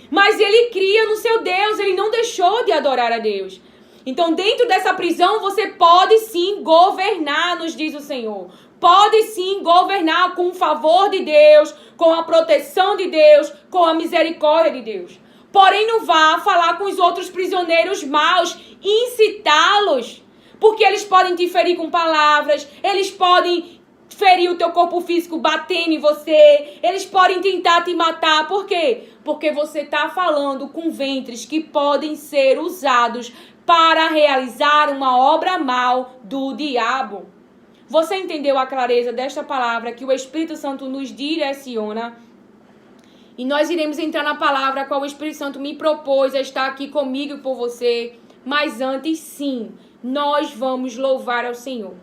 Mas ele cria no seu Deus, ele não deixou de adorar a Deus. Então, dentro dessa prisão, você pode sim governar, nos diz o Senhor. Pode sim governar com o favor de Deus, com a proteção de Deus, com a misericórdia de Deus. Porém, não vá falar com os outros prisioneiros maus, incitá-los, porque eles podem te ferir com palavras, eles podem ferir o teu corpo físico batendo em você, eles podem tentar te matar. Por quê? Porque você está falando com ventres que podem ser usados para realizar uma obra mal do diabo. Você entendeu a clareza desta palavra que o Espírito Santo nos direciona? E nós iremos entrar na palavra a qual o Espírito Santo me propôs a estar aqui comigo e por você. Mas antes, sim, nós vamos louvar ao Senhor.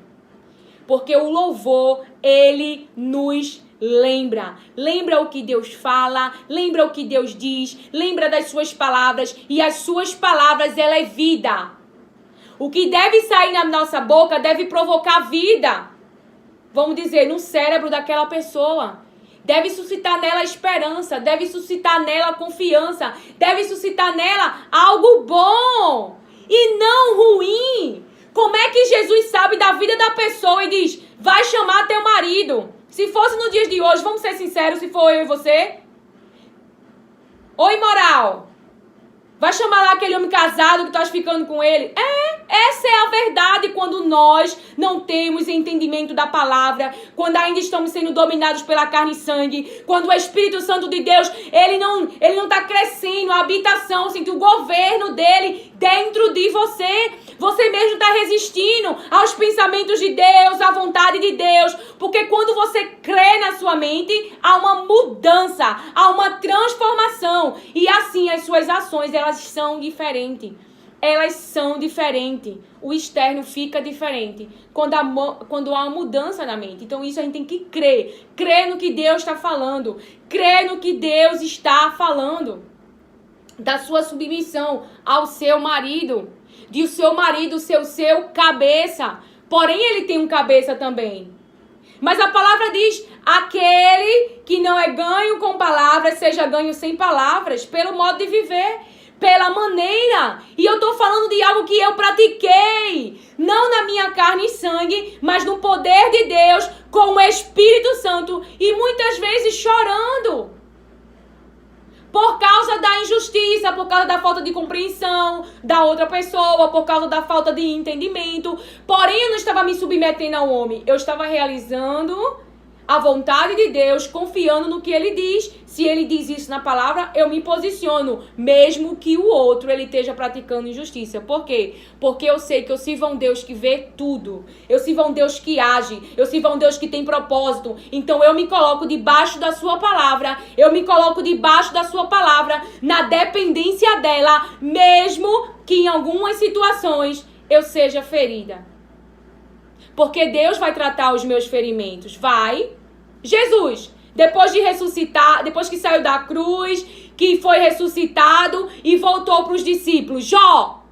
Porque o louvor, ele nos lembra. Lembra o que Deus fala, lembra o que Deus diz, lembra das suas palavras. E as suas palavras, ela é vida. O que deve sair na nossa boca deve provocar vida. Vamos dizer, no cérebro daquela pessoa. Deve suscitar nela esperança, deve suscitar nela confiança, deve suscitar nela algo bom e não ruim. Como é que Jesus sabe da vida da pessoa e diz, vai chamar teu marido? Se fosse nos dias de hoje, vamos ser sinceros, se for eu e você. Oi, moral. Vai chamar lá aquele homem casado que tu estás ficando com ele? Essa é a verdade quando nós não temos entendimento da palavra, quando ainda estamos sendo dominados pela carne e sangue, quando o Espírito Santo de Deus, ele não está crescendo, a habitação, assim, o governo dele dentro de você. Você mesmo está resistindo aos pensamentos de Deus, à vontade de Deus, porque quando você crê na sua mente, há uma mudança, há uma transformação, e assim as suas ações, elas são diferentes. Elas são diferentes. O externo fica diferente quando há uma mudança na mente. Então isso a gente tem que crer. Crer no que Deus está falando. Crer no que Deus está falando. Da sua submissão ao seu marido. De o seu marido ser o seu cabeça. Porém ele tem um cabeça também. Mas a palavra diz, aquele que não é ganho com palavras, seja ganho sem palavras, pelo modo de viver. pela maneira. E eu estou falando de algo que eu pratiquei. Não na minha carne e sangue, mas no poder de Deus, com o Espírito Santo. E muitas vezes chorando. Por causa da injustiça, por causa da falta de compreensão da outra pessoa, por causa da falta de entendimento. Porém, eu não estava me submetendo ao homem. Eu estava realizando a vontade de Deus, confiando no que Ele diz. Se Ele diz isso na palavra, eu me posiciono, mesmo que o outro ele esteja praticando injustiça. Por quê? Porque eu sei que eu sirvo a um Deus que vê tudo. Eu sirvo a um Deus que age. Eu sirvo a um Deus que tem propósito. Então eu me coloco debaixo da sua palavra. Eu me coloco debaixo da sua palavra, na dependência dela, mesmo que em algumas situações eu seja ferida. Porque Deus vai tratar os meus ferimentos. Vai. Jesus, depois de ressuscitar, depois que saiu da cruz, que foi ressuscitado e voltou para os discípulos. Jó,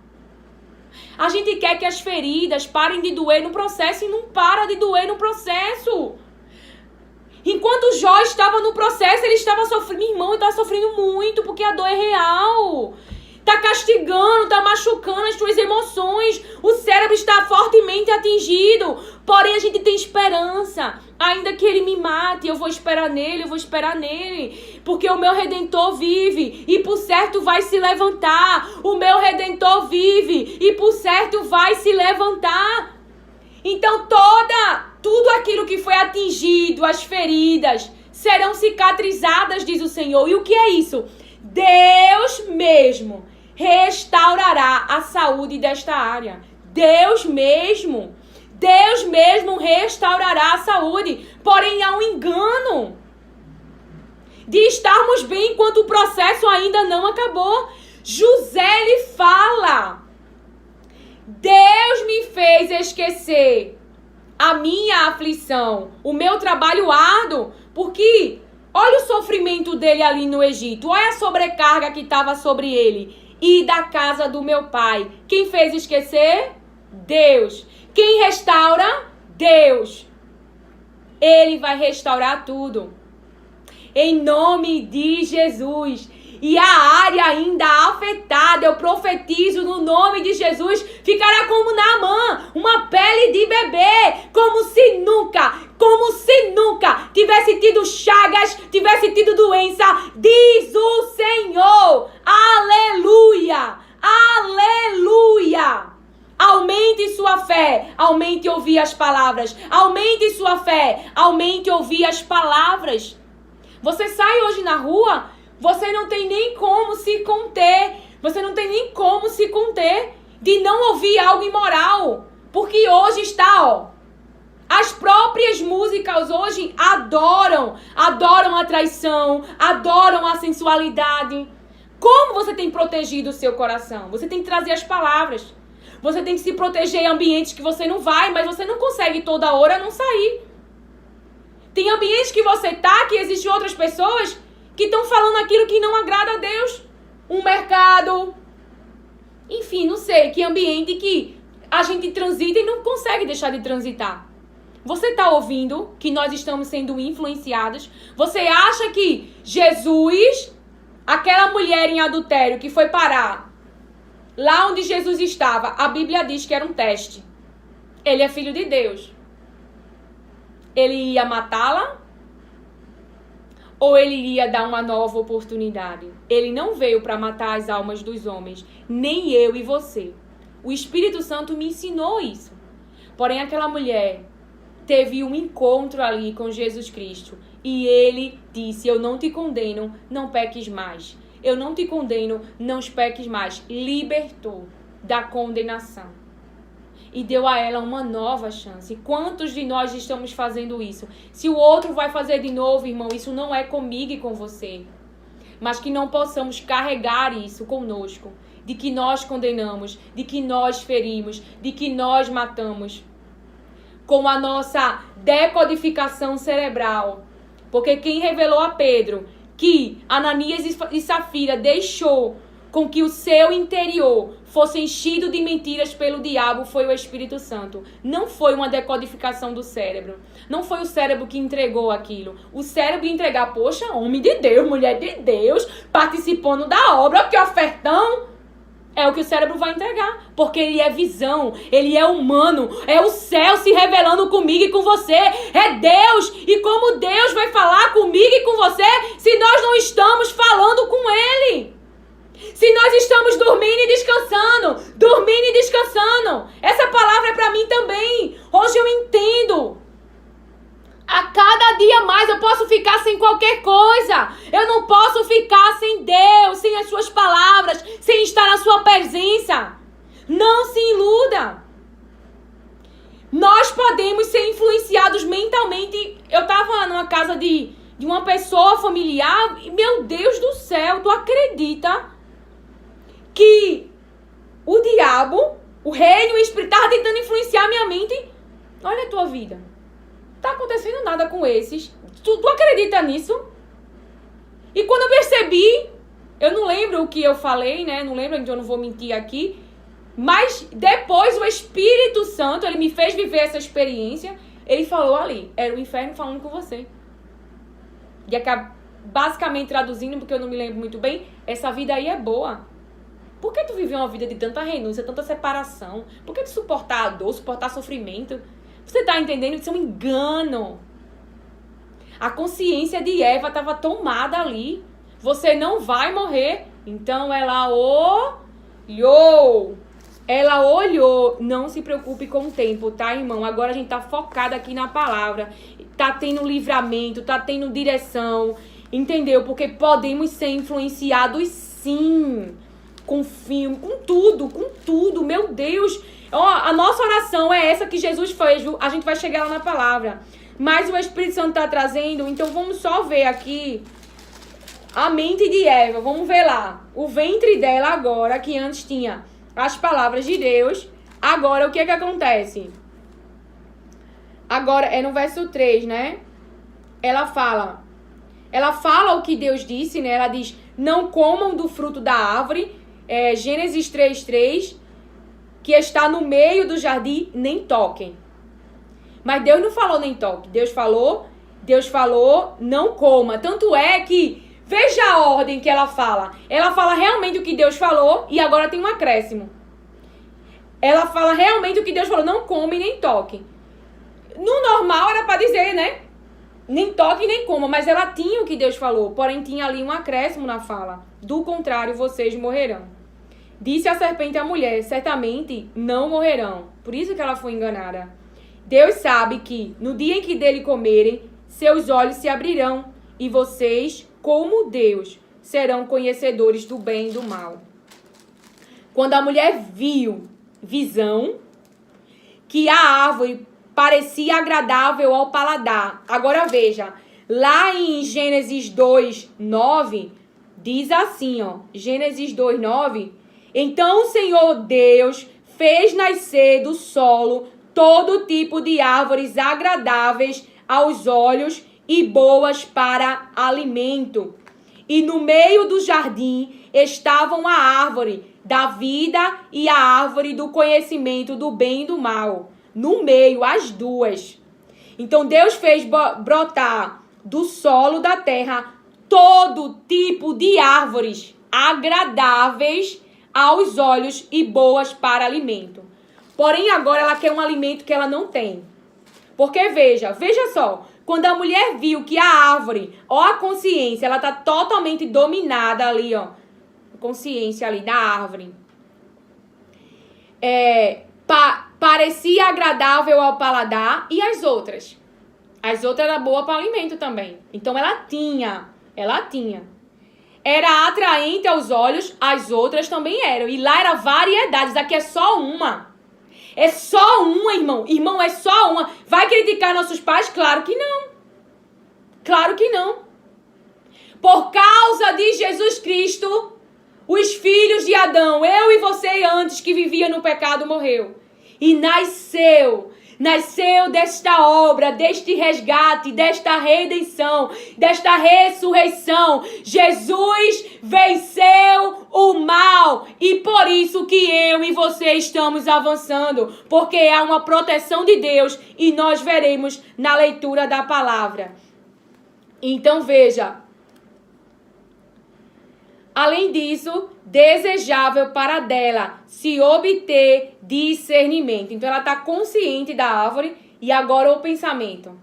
a gente quer que as feridas parem de doer no processo e não para de doer no processo. Enquanto Jó estava no processo, ele estava sofrendo. Meu irmão, ele estava sofrendo muito porque a dor é real. Está castigando, está machucando as suas emoções. O cérebro está fortemente atingido. Porém, a gente tem esperança. Ainda que ele me mate, eu vou esperar nele, Porque o meu Redentor vive e por certo vai se levantar. O meu Redentor vive e por certo vai se levantar. Então, tudo aquilo que foi atingido, as feridas, serão cicatrizadas, diz o Senhor. E o que é isso? Deus mesmo restaurará a saúde desta área. Deus mesmo restaurará a saúde. Porém, há um engano de estarmos bem enquanto o processo ainda não acabou. José lhe fala: Deus me fez esquecer a minha aflição, o meu trabalho árduo, porque olha o sofrimento dele ali no Egito, olha a sobrecarga que estava sobre ele. E da casa do meu pai, quem fez esquecer? Deus. Quem restaura? Deus. Ele vai restaurar tudo. Em nome de Jesus. E a área ainda afetada, eu profetizo no nome de Jesus, ficará como Naamã, uma pele de bebê, como se nunca tivesse tido chagas, tivesse tido doença, diz o Senhor. Aleluia, aleluia. Aumente sua fé, aumente ouvir as palavras, aumente sua fé, aumente ouvir as palavras. Você sai hoje na rua, você não tem nem como se conter. Você não tem nem como se conter de não ouvir algo imoral. Porque hoje está, as próprias músicas hoje adoram a traição, adoram a sensualidade. Como você tem protegido o seu coração? Você tem que trazer as palavras. Você tem que se proteger em ambientes que você não vai, mas você não consegue toda hora não sair. Tem ambientes que você tá, que existem outras pessoas que estão falando aquilo que não agrada a Deus. Um mercado. Enfim, não sei que ambiente que a gente transita e não consegue deixar de transitar. Você está ouvindo que nós estamos sendo influenciados? Você acha que Jesus, aquela mulher em adultério que foi parar lá onde Jesus estava, a Bíblia diz que era um teste. Ele é filho de Deus. Ele ia matá-la? Ou ele iria dar uma nova oportunidade? Ele não veio para matar as almas dos homens, nem eu e você. O Espírito Santo me ensinou isso. Porém, aquela mulher teve um encontro ali com Jesus Cristo. E ele disse: eu não te condeno, não peques mais. Eu não te condeno, não peques mais. Libertou da condenação. E deu a ela uma nova chance. Quantos de nós estamos fazendo isso? Se o outro vai fazer de novo, irmão, isso não é comigo e com você. Mas que não possamos carregar isso conosco. De que nós condenamos, de que nós ferimos, de que nós matamos. Com a nossa decodificação cerebral. Porque quem revelou a Pedro que Ananias e Safira deixou com que o seu interior fosse enchido de mentiras pelo diabo foi o Espírito Santo. Não foi uma decodificação do cérebro. Não foi o cérebro que entregou aquilo. O cérebro ia entregar, poxa, homem de Deus, mulher de Deus, participando da obra, que ofertão. É o que o cérebro vai entregar, porque ele é visão, ele é humano, é o céu se revelando comigo e com você, é Deus, e como Deus vai falar comigo e com você se nós não estamos falando com Ele? Se nós estamos dormindo e descansando, essa palavra é para mim também, hoje eu entendo. A cada dia mais eu posso ficar sem qualquer coisa. Eu não posso ficar sem Deus, sem as suas palavras, sem estar na sua presença. Não se iluda. Nós podemos ser influenciados mentalmente. Eu estava numa casa de uma pessoa familiar e, meu Deus do céu, tu acredita que o diabo, o reino, o espírito, estava tentando influenciar a minha mente? Olha a tua vida. Tá acontecendo nada com esses. Tu acredita nisso? E quando eu percebi, eu não lembro o que eu falei, né? Não lembro, então eu não vou mentir aqui. Mas depois o Espírito Santo, ele me fez viver essa experiência. Ele falou ali, era o inferno falando com você. E basicamente traduzindo, porque eu não me lembro muito bem, essa vida aí é boa. Por que tu viveu uma vida de tanta renúncia, tanta separação? Por que tu suportar a dor, suportar sofrimento? Você está entendendo que isso é um engano? A consciência de Eva estava tomada ali. Você não vai morrer. Então ela olhou. Ela olhou. Não se preocupe com o tempo, tá, irmão? Agora a gente tá focado aqui na palavra. Tá tendo livramento, tá tendo direção. Entendeu? Porque podemos ser influenciados sim. Com filme, com tudo. Meu Deus. Ó, a nossa oração é essa que Jesus fez. A gente vai chegar lá na palavra. Mas o Espírito Santo está trazendo. Então vamos só ver aqui a mente de Eva. Vamos ver lá. O ventre dela agora, que antes tinha as palavras de Deus. Agora o que acontece? Agora é no verso 3, né? Ela fala o que Deus disse, né? Ela diz, não comam do fruto da árvore. Gênesis 3:3, que está no meio do jardim, nem toquem. Mas Deus não falou nem toque. Deus falou, não coma. Tanto é que, veja a ordem que ela fala. Ela fala realmente o que Deus falou e agora tem um acréscimo. Ela fala realmente o que Deus falou, não come nem toque. No normal era para dizer, né? Nem toque nem coma, mas ela tinha o que Deus falou, porém tinha ali um acréscimo na fala. Do contrário, vocês morrerão. Disse a serpente à mulher, certamente não morrerão. Por isso que ela foi enganada. Deus sabe que, no dia em que dele comerem, seus olhos se abrirão, e vocês, como Deus, serão conhecedores do bem e do mal. Quando a mulher viu visão, que a árvore parecia agradável ao paladar. Agora veja, lá em Gênesis 2:9, diz assim, ó, Gênesis 2:9, então o Senhor Deus fez nascer do solo todo tipo de árvores agradáveis aos olhos e boas para alimento. E no meio do jardim estavam a árvore da vida e a árvore do conhecimento do bem e do mal. No meio, as duas. Então Deus fez brotar do solo da terra todo tipo de árvores agradáveis aos olhos e boas para alimento. Porém, agora ela quer um alimento que ela não tem. Porque veja só, quando a mulher viu que a árvore, ó, a consciência, ela está totalmente dominada ali, ó. A consciência ali da árvore. Parecia agradável ao paladar, e as outras? As outras eram boas para alimento também. Então ela tinha. Era atraente aos olhos, as outras também eram. E lá era variedades, aqui é só uma. É só uma, irmão. Irmão, é só uma. Vai criticar nossos pais? Claro que não. Claro que não. Por causa de Jesus Cristo, os filhos de Adão, eu e você antes que vivia no pecado, morreu. E nasceu nasceu desta obra, deste resgate, desta redenção, desta ressurreição. Jesus venceu o mal e por isso que eu e você estamos avançando, porque há uma proteção de Deus e nós veremos na leitura da palavra. Então veja, além disso, desejável para dela se obter discernimento. Então ela está consciente da árvore e agora o pensamento.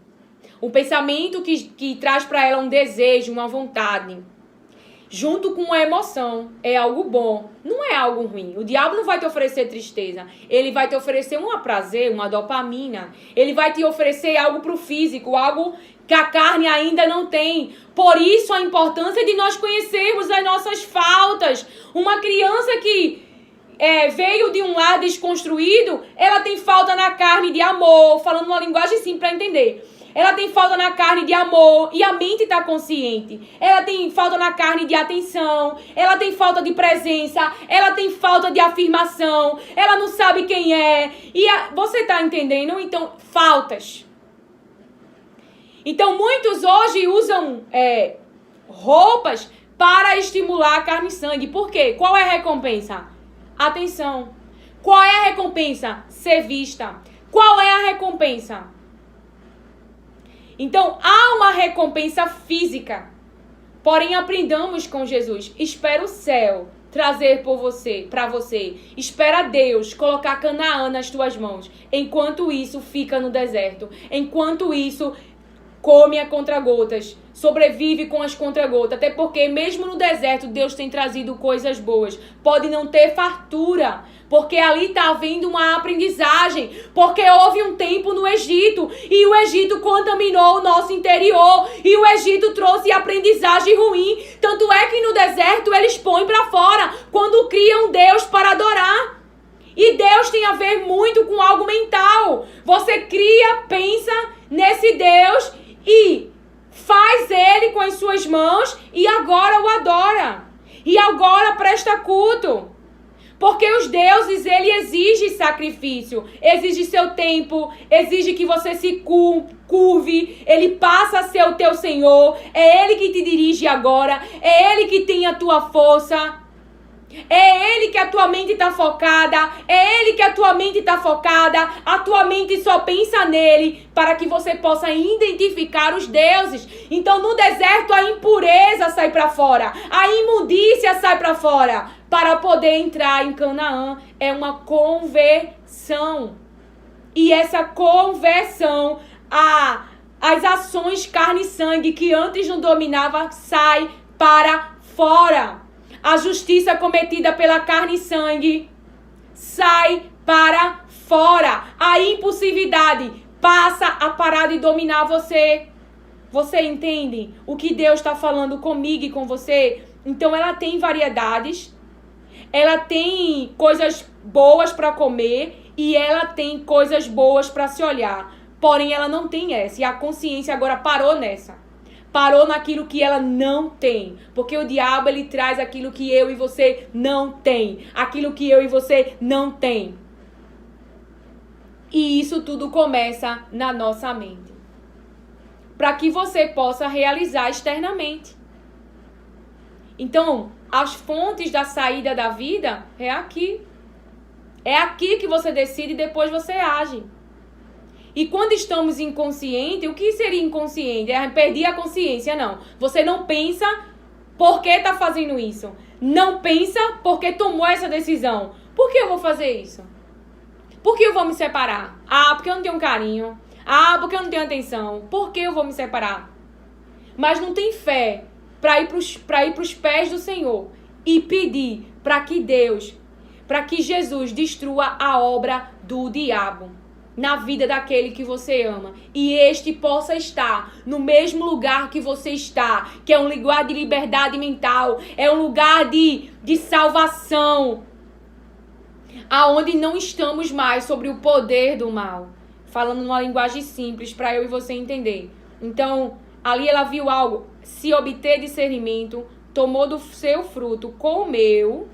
O pensamento que traz para ela um desejo, uma vontade. Junto com a emoção, é algo bom, não é algo ruim. O diabo não vai te oferecer tristeza. Ele vai te oferecer um prazer, uma dopamina. Ele vai te oferecer algo para o físico, algo que a carne ainda não tem. Por isso a importância de nós conhecermos as nossas faltas. Uma criança que veio de um lar desconstruído, ela tem falta na carne de amor, falando uma linguagem simples para entender. Ela tem falta na carne de amor e a mente está consciente. Ela tem falta na carne de atenção. Ela tem falta de presença. Ela tem falta de afirmação. Ela não sabe quem é. Você está entendendo? Então, faltas. Então, muitos hoje usam roupas para estimular a carne e sangue. Por quê? Qual é a recompensa? Atenção. Qual é a recompensa? Ser vista. Qual é a recompensa? Então, há uma recompensa física. Porém, aprendamos com Jesus. Espera o céu trazer para você. Espera Deus colocar Canaã nas tuas mãos. Enquanto isso, fica no deserto. Enquanto isso, come a contra-gotas. Sobrevive com as contra-gotas. Até porque, mesmo no deserto, Deus tem trazido coisas boas. Pode não ter fartura. Porque ali está havendo uma aprendizagem. Porque houve um tempo no Egito. E o Egito contaminou o nosso interior. E o Egito trouxe aprendizagem ruim. Tanto é que no deserto eles põem para fora. Quando criam Deus para adorar. E Deus tem a ver muito com algo mental. Você cria, pensa nesse Deus e faz ele com as suas mãos e agora o adora. E agora presta culto. Porque os deuses, ele exige sacrifício, exige seu tempo, exige que você se curve, ele passa a ser o teu Senhor, é ele que te dirige agora, é ele que tem a tua força. É ele que a tua mente está focada. É ele que a tua mente está focada. A tua mente só pensa nele para que você possa identificar os deuses. Então no deserto a impureza sai para fora. A imundícia sai para fora. Para poder entrar em Canaã é uma conversão. E essa conversão, as ações carne e sangue que antes não dominava, sai para fora. A justiça cometida pela carne e sangue sai para fora. A impulsividade passa a parar de dominar você. Você entende o que Deus está falando comigo e com você? Então ela tem variedades, ela tem coisas boas para comer e ela tem coisas boas para se olhar. Porém ela não tem essa e a consciência agora parou nessa. Parou naquilo que ela não tem. Porque o diabo, ele traz aquilo que eu e você não tem. Aquilo que eu e você não tem. E isso tudo começa na nossa mente. Para que você possa realizar externamente. Então, as fontes da saída da vida é aqui. É aqui que você decide e depois você age. E quando estamos inconscientes, o que seria inconsciente? É perder a consciência, não. Você não pensa por que está fazendo isso. Não pensa porque tomou essa decisão. Por que eu vou fazer isso? Por que eu vou me separar? Ah, porque eu não tenho carinho. Ah, porque eu não tenho atenção. Por que eu vou me separar? Mas não tem fé para ir para os pés do Senhor e pedir para que Deus, para que Jesus destrua a obra do diabo na vida daquele que você ama. E este possa estar no mesmo lugar que você está, que é um lugar de liberdade mental, é um lugar de salvação, aonde não estamos mais sobre o poder do mal. Falando numa linguagem simples para eu e você entender. Então, ali ela viu algo, se obter discernimento, tomou do seu fruto, comeu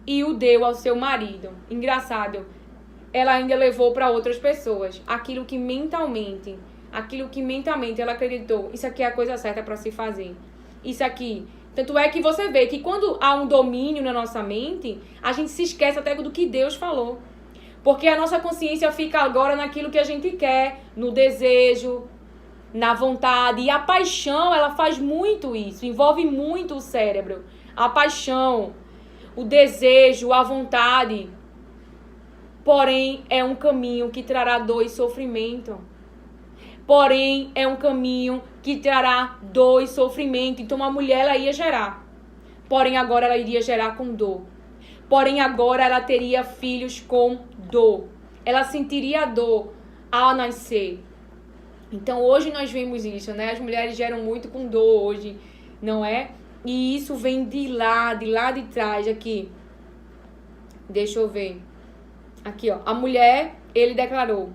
e o deu ao seu marido. Engraçado. ela ainda levou para outras pessoas aquilo que mentalmente ela acreditou, isso aqui é a coisa certa para se fazer. Isso aqui. Tanto é que você vê que quando há um domínio na nossa mente, a gente se esquece até do que Deus falou. Porque a nossa consciência fica agora naquilo que a gente quer, no desejo, na vontade. E a paixão, ela faz muito isso, envolve muito o cérebro. A paixão, o desejo, a vontade. Porém, é um caminho que trará dor e sofrimento. Porém, é um caminho que trará dor e sofrimento. Então, a mulher, ela ia gerar. Porém, agora ela iria gerar com dor. Porém, agora ela teria filhos com dor. Ela sentiria dor ao nascer. Então, hoje nós vemos isso, né? As mulheres geram muito com dor hoje, não é? E isso vem de lá de trás, aqui. Deixa eu ver. Aqui, ó. A mulher, ele declarou: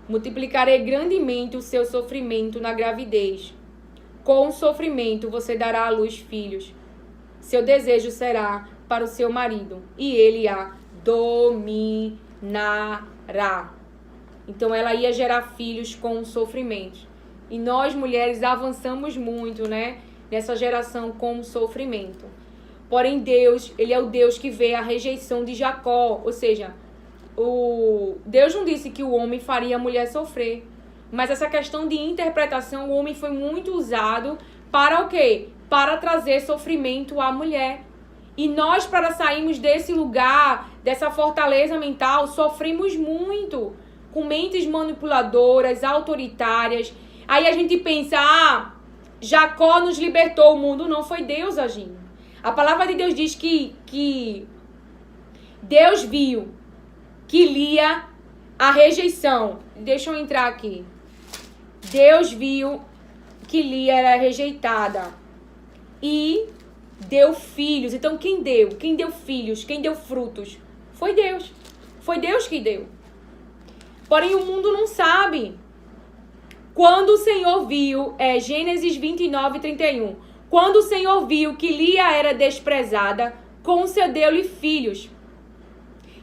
multiplicarei grandemente o seu sofrimento na gravidez. Com o sofrimento você dará à luz filhos. Seu desejo será para o seu marido, e ele a dominará. Então ela ia gerar filhos com sofrimento. E nós, mulheres, avançamos muito, né? Nessa geração com sofrimento. Porém, Deus, ele é o Deus que vê a rejeição de Jacó. Ou seja, Deus não disse que o homem faria a mulher sofrer. Mas essa questão de interpretação, o homem foi muito usado para o quê? Para trazer sofrimento à mulher. E nós, para sairmos desse lugar, dessa fortaleza mental, sofremos muito. Com mentes manipuladoras, autoritárias. Aí a gente pensa, Jacó nos libertou, o mundo não, foi Deus agindo. A palavra de Deus diz que Deus viu que Lia, a rejeição. Deixa eu entrar aqui. Deus viu que Lia era rejeitada e deu filhos. Então quem deu? Quem deu filhos? Quem deu frutos? Foi Deus. Foi Deus que deu. Porém o mundo não sabe. Quando o Senhor viu, Gênesis 29, 31. Quando o Senhor viu que Lia era desprezada, concedeu-lhe filhos.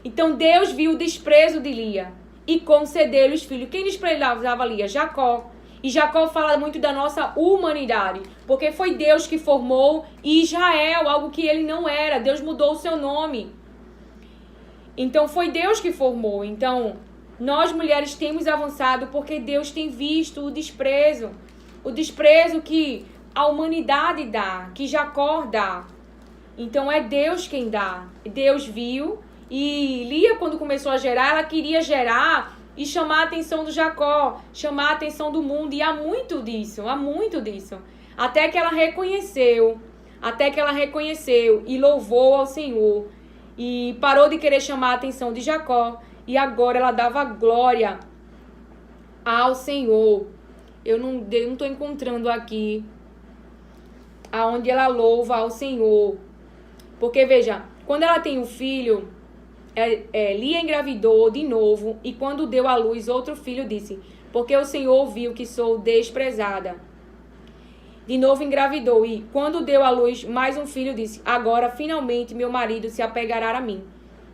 Então Deus viu o desprezo de Lia e concedeu-lhe os filhos. Quem desprezava Lia? Jacó. E Jacó fala muito da nossa humanidade, porque foi Deus que formou Israel, algo que ele não era. Deus mudou o seu nome. Então foi Deus que formou. Então nós mulheres temos avançado porque Deus tem visto o desprezo que a humanidade dá, que Jacó dá. Então é Deus quem dá. Deus viu. E Lia, quando começou a gerar, ela queria gerar e chamar a atenção do Jacó, chamar a atenção do mundo. E há muito disso. Até que ela reconheceu e louvou ao Senhor. E parou de querer chamar a atenção de Jacó. E agora ela dava glória ao Senhor. Eu não estou encontrando aqui aonde ela louva ao Senhor. Porque, veja, quando ela tem um filho... Lia engravidou de novo e quando deu à luz outro filho disse: porque o Senhor viu que sou desprezada. De novo engravidou e quando deu à luz mais um filho disse: agora finalmente meu marido se apegará a mim.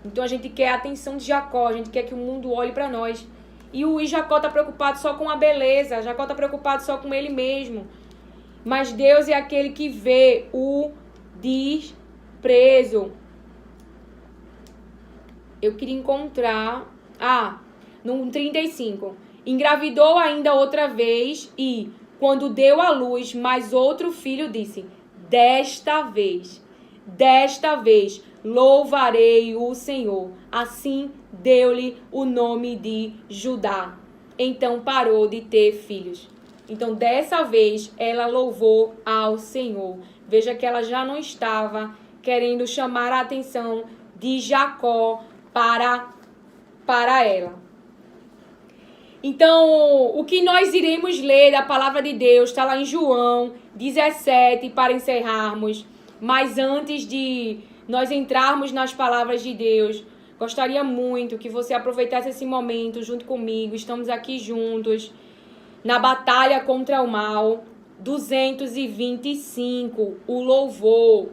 Então a gente quer a atenção de Jacó, a gente quer que o mundo olhe para nós. E Jacó está preocupado só com a beleza, Jacó está preocupado só com ele mesmo. Mas Deus é aquele que vê o desprezo. Eu queria encontrar... no 35. Engravidou ainda outra vez e, quando deu à luz mais outro filho, disse: desta vez, louvarei o Senhor. Assim deu-lhe o nome de Judá. Então parou de ter filhos. Então, dessa vez, ela louvou ao Senhor. Veja que ela já não estava querendo chamar a atenção de Jacó para ela. Então, o que nós iremos ler da palavra de Deus está lá em João 17, para encerrarmos. Mas antes de nós entrarmos nas palavras de Deus, gostaria muito que você aproveitasse esse momento junto comigo. Estamos aqui juntos na batalha contra o mal. 225, o louvor.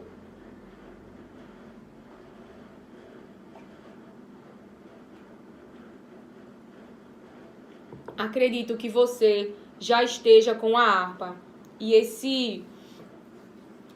acredito que você já esteja com a harpa. E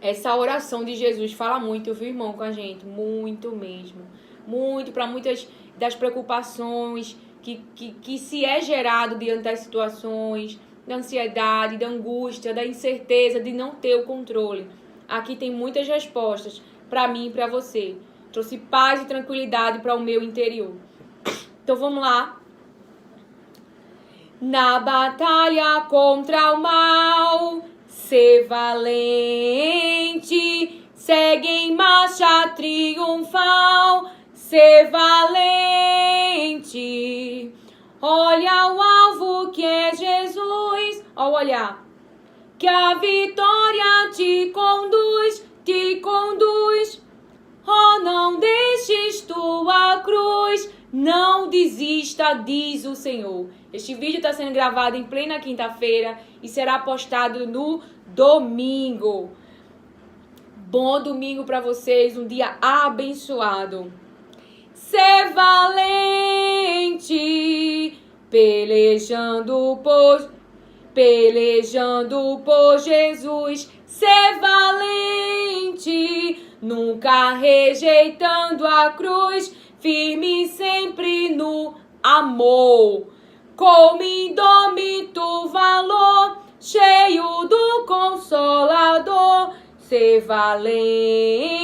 essa oração de Jesus fala muito, viu, irmão, com a gente? Muito mesmo. Muito, para muitas das preocupações que se é gerado diante das situações, da ansiedade, da angústia, da incerteza de não ter o controle. Aqui tem muitas respostas para mim e para você. Trouxe paz e tranquilidade para o meu interior. Então vamos lá. Na batalha contra o mal, ser valente, segue em marcha triunfal, ser valente. Olha o alvo que é Jesus, ó, olhar, que a vitória te conduz, Oh, não deixes tua cruz, não desista, diz o Senhor. Este vídeo está sendo gravado em plena quinta-feira e será postado no domingo. Bom domingo para vocês, um dia abençoado. Ser valente, pelejando por Jesus. Ser valente, nunca rejeitando a cruz, firme sempre no amor. Com indômito valor, cheio do Consolador, ser valente.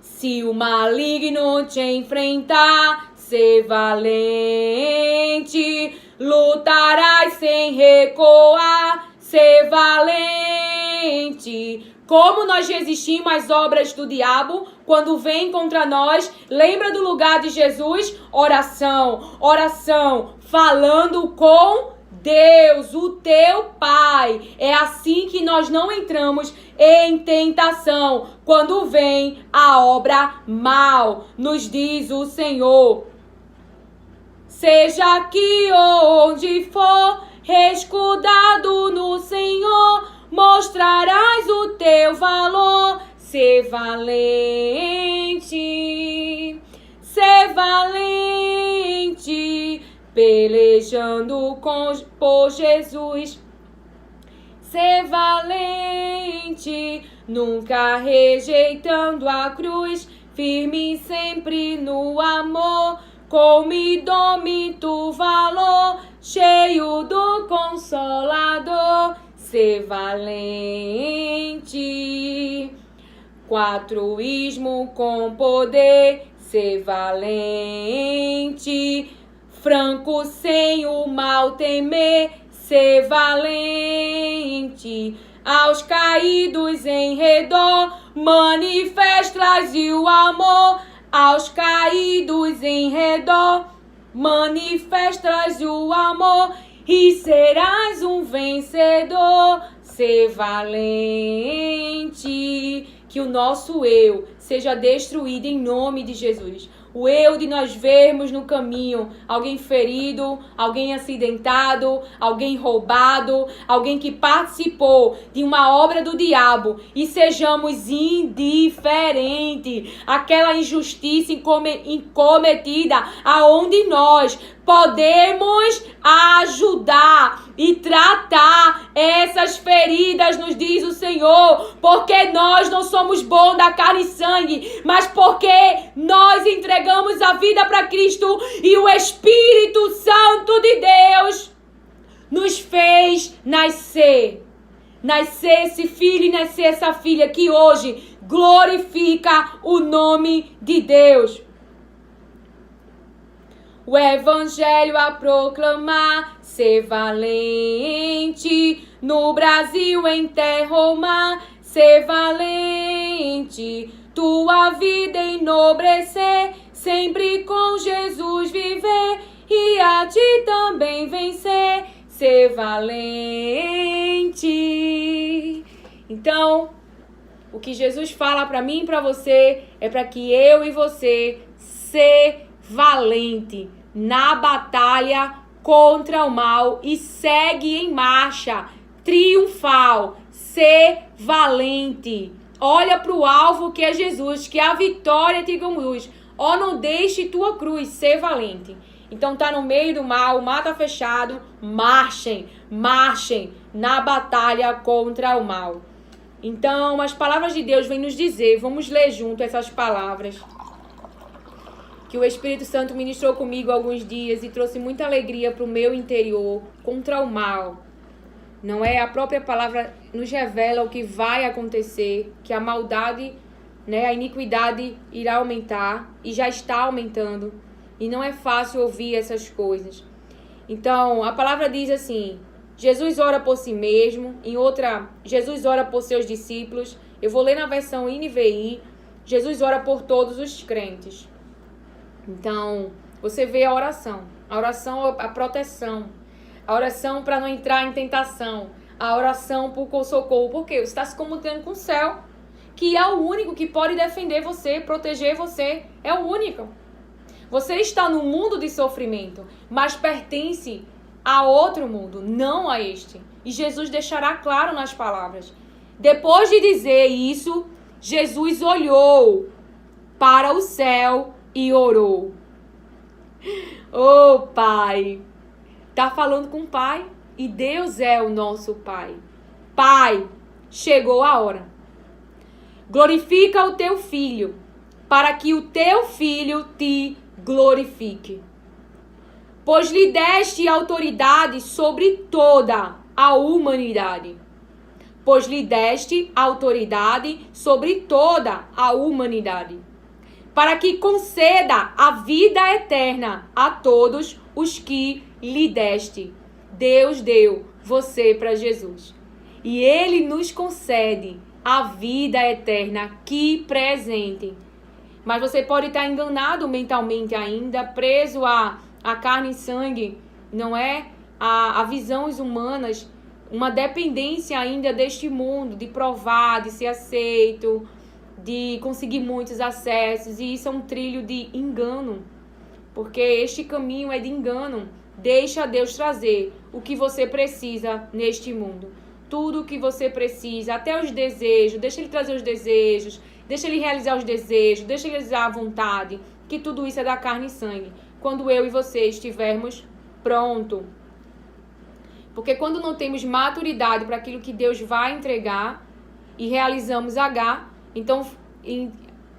Se o maligno te enfrentar, ser valente. Lutarás sem recuar, ser valente. Como nós resistimos às obras do diabo quando vem contra nós? Lembra do lugar de Jesus? Oração, oração, falando com Deus, o teu Pai. É assim que nós não entramos em tentação quando vem a obra mal, nos diz o Senhor. Seja aqui ou onde for, escudado no Senhor, mostrarás o teu valor. Ser valente, pelejando por Jesus. Ser valente, nunca rejeitando a cruz, firme sempre no amor, com indômito valor, cheio do Consolador, ser valente. 4 ismos com poder, ser valente. Franco sem o mal temer, ser valente. Aos caídos em redor, manifestas o amor. Aos caídos em redor, manifestas o amor e serás um vencedor. Ser valente. Que o nosso eu seja destruído em nome de Jesus. O eu de nós vermos no caminho alguém ferido, alguém acidentado, alguém roubado, alguém que participou de uma obra do diabo e sejamos indiferentes àquela injustiça incometida aonde nós podemos ajudar e tratar essas feridas, nos diz o Senhor, porque nós não somos bons da carne e sangue, mas porque nós entregamos a vida para Cristo e o Espírito Santo de Deus nos fez nascer esse filho e nascer essa filha que hoje glorifica o nome de Deus. O evangelho a proclamar, ser valente, no Brasil em terra ou mar, ser valente, tua vida enobrecer, sempre com Jesus viver e a ti também vencer, ser valente. Então, o que Jesus fala para mim e para você é para que eu e você ser valente na batalha contra o mal e segue em marcha triunfal, ser valente. Olha para o alvo que é Jesus, que a vitória te conduz. Ó, não deixe tua cruz ser valente. Então tá no meio do mar, o mar tá fechado, marchem na batalha contra o mal. Então, as palavras de Deus vêm nos dizer, vamos ler junto essas palavras, que o Espírito Santo ministrou comigo há alguns dias e trouxe muita alegria para o meu interior, contra o mal. Não é? A própria palavra nos revela o que vai acontecer, que a maldade, né, a iniquidade irá aumentar e já está aumentando. E não é fácil ouvir essas coisas. Então, a palavra diz assim, Jesus ora por si mesmo, em outra, Jesus ora por seus discípulos. Eu vou ler na versão NVI, Jesus ora por todos os crentes. Então, você vê a oração, a proteção, a oração para não entrar em tentação, a oração por socorro, porque você está se comunicando com o céu, que é o único que pode defender você, proteger você, é o único. Você está num mundo de sofrimento, mas pertence a outro mundo, não a este. E Jesus deixará claro nas palavras. Depois de dizer isso, Jesus olhou para o céu e orou. Oh, Pai. Tá falando com o Pai. E Deus é o nosso Pai. Pai, chegou a hora. Glorifica o teu filho, para que o teu filho te glorifique. Pois lhe deste autoridade sobre toda a humanidade. Pois lhe deste autoridade sobre toda a humanidade. Para que conceda a vida eterna a todos os que lhe deste. Deus deu você para Jesus. E Ele nos concede a vida eterna aqui presente. Mas você pode estar enganado mentalmente ainda, preso a carne e sangue, não é? A visões humanas, uma dependência ainda deste mundo, de provar, de ser aceito, de conseguir muitos acessos, e isso é um trilho de engano, porque este caminho é de engano. Deixa Deus trazer o que você precisa neste mundo, tudo o que você precisa, até os desejos, deixa Ele trazer os desejos, deixa Ele realizar os desejos, deixa Ele realizar a vontade, que tudo isso é da carne e sangue, quando eu e você estivermos prontos. Porque quando não temos maturidade para aquilo que Deus vai entregar e realizamos H, então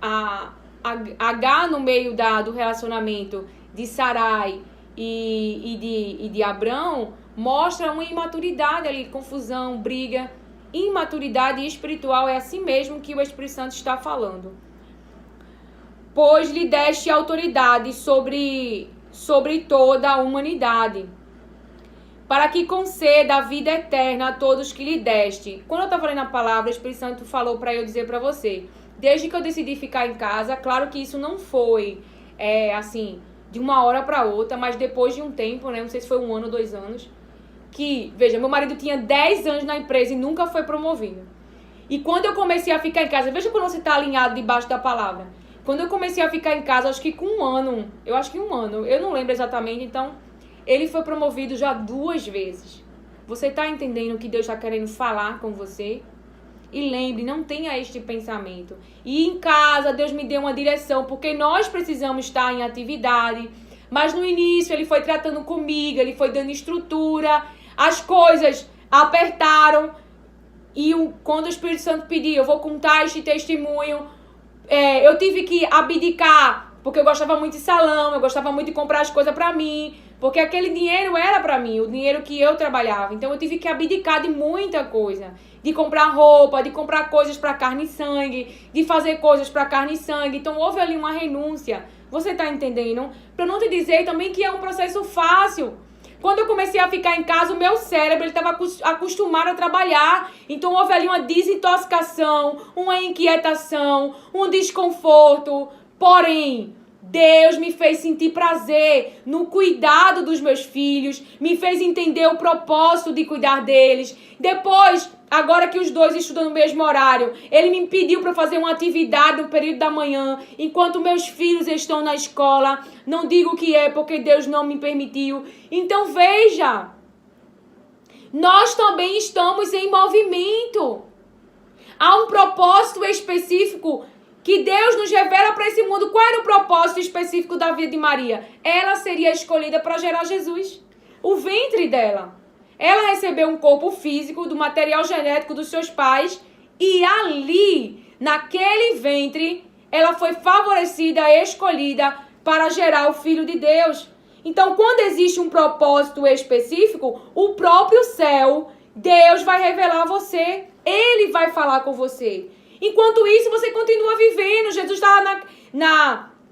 H no meio do relacionamento de Sarai e de Abrão mostra uma imaturidade ali, confusão, briga. Imaturidade espiritual é assim mesmo que o Espírito Santo está falando. Pois lhe deste autoridade sobre toda a humanidade, para que conceda a vida eterna a todos que lhe deste. Quando eu estava lendo a palavra, o Espírito Santo falou para eu dizer para você, desde que eu decidi ficar em casa, claro que isso não foi assim, de uma hora para outra, mas depois de um tempo, né, não sei se foi 1 ano, 2 anos, que, veja, meu marido tinha 10 anos na empresa e nunca foi promovido. E quando eu comecei a ficar em casa, veja quando você está alinhado debaixo da palavra. Quando eu comecei a ficar em casa, acho que com 1 ano, eu não lembro exatamente, então, ele foi promovido já 2 vezes. Você está entendendo o que Deus está querendo falar com você? E lembre, não tenha este pensamento. E em casa, Deus me deu uma direção, porque nós precisamos estar em atividade. Mas no início, Ele foi tratando comigo, Ele foi dando estrutura. As coisas apertaram. E quando o Espírito Santo pediu, eu vou contar este testemunho, eu tive que abdicar, porque eu gostava muito de salão, eu gostava muito de comprar as coisas para mim, porque aquele dinheiro era para mim, o dinheiro que eu trabalhava. Então eu tive que abdicar de muita coisa, de comprar roupa, de comprar coisas para carne e sangue, de fazer coisas para carne e sangue. Então houve ali uma renúncia. Você tá entendendo? Para não te dizer também que é um processo fácil. Quando eu comecei a ficar em casa, o meu cérebro estava acostumado a trabalhar. Então houve ali uma desintoxicação, uma inquietação, um desconforto. Porém, Deus me fez sentir prazer no cuidado dos meus filhos, me fez entender o propósito de cuidar deles. Depois, agora que os dois estudam no mesmo horário, Ele me pediu para fazer uma atividade no período da manhã, enquanto meus filhos estão na escola. Não digo o que é, porque Deus não me permitiu. Então veja, nós também estamos em movimento. Há um propósito específico que Deus nos revela para esse mundo. Qual era o propósito específico da vida de Maria? Ela seria escolhida para gerar Jesus. O ventre dela. Ela recebeu um corpo físico do material genético dos seus pais e ali, naquele ventre, ela foi favorecida, escolhida para gerar o Filho de Deus. Então, quando existe um propósito específico, o próprio céu, Deus vai revelar a você. Ele vai falar com você. Enquanto isso, você continua vivendo. Jesus estava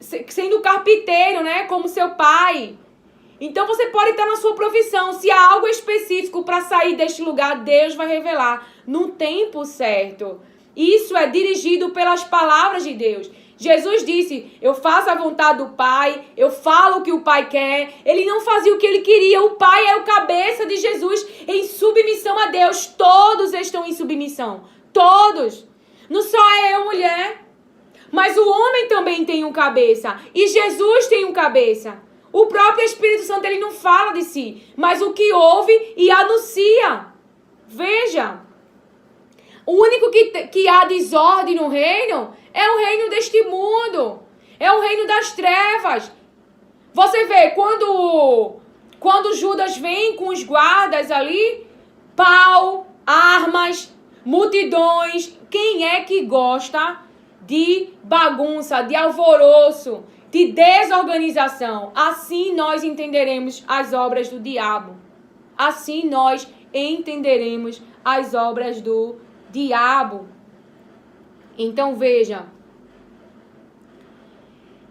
sendo carpinteiro, né? Como seu pai. Então, você pode estar na sua profissão. Se há algo específico para sair deste lugar, Deus vai revelar no tempo certo. Isso é dirigido pelas palavras de Deus. Jesus disse, eu faço a vontade do Pai, eu falo o que o Pai quer. Ele não fazia o que ele queria. O Pai é o cabeça de Jesus em submissão a Deus. Todos estão em submissão. Todos. Não só é eu, mulher. Mas o homem também tem um cabeça. E Jesus tem um cabeça. O próprio Espírito Santo, ele não fala de si. Mas o que ouve e anuncia. Veja. O único que há desordem no reino é o reino deste mundo. É o reino das trevas. Você vê, quando Judas vem com os guardas ali, pau, armas, multidões. Quem é que gosta de bagunça, de alvoroço, de desorganização? Assim nós entenderemos as obras do diabo. Assim nós entenderemos as obras do diabo. Então veja,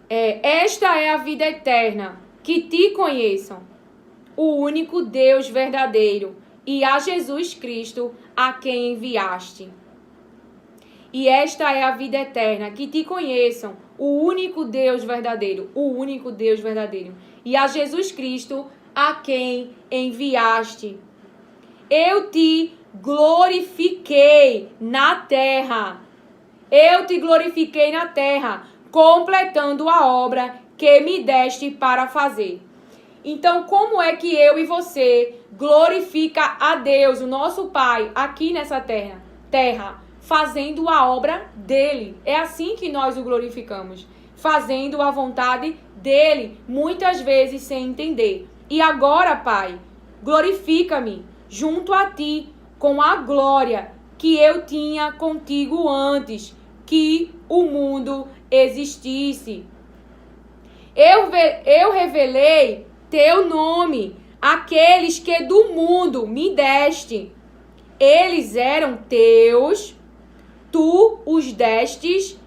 esta é a vida eterna, que te conheçam, o único Deus verdadeiro, e a Jesus Cristo, a quem enviaste. E esta é a vida eterna, que te conheçam, o único Deus verdadeiro, e a Jesus Cristo, a quem enviaste. Eu te glorifiquei na terra. Completando a obra que me deste para fazer. Então, como é que eu e você glorifica a Deus, o nosso Pai, aqui nessa terra, fazendo a obra dele? É assim que nós o glorificamos, fazendo a vontade dele, muitas vezes sem entender. E agora, Pai, glorifica-me junto a ti com a glória que eu tinha contigo antes que o mundo existisse. Eu revelei teu nome àqueles que do mundo me deste. Eles eram teus, tu os deste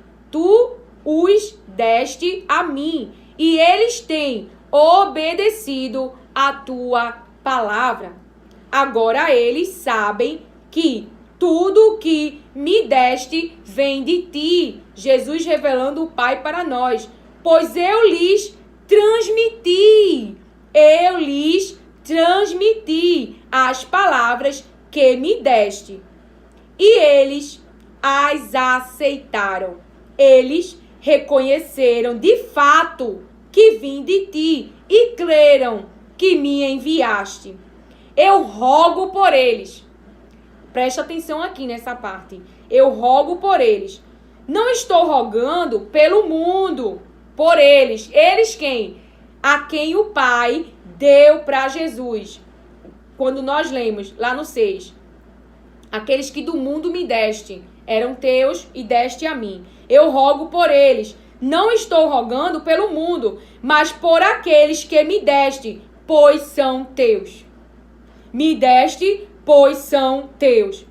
a mim, e eles têm obedecido a tua palavra. Agora eles sabem que tudo o que me deste vem de ti. Jesus revelando o Pai para nós. Pois eu lhes transmiti as palavras que me deste. E eles as aceitaram. Eles reconheceram de fato que vim de ti e creram que me enviaste. Eu rogo por eles. Preste atenção aqui nessa parte. Eu rogo por eles. Não estou rogando pelo mundo, por eles. Eles quem? A quem o Pai deu para Jesus. Quando nós lemos lá no 6. Aqueles que do mundo me deste, eram teus e deste a mim. Eu rogo por eles. Não estou rogando pelo mundo, mas por aqueles que me deste, pois são teus. Me deste, pois são teus.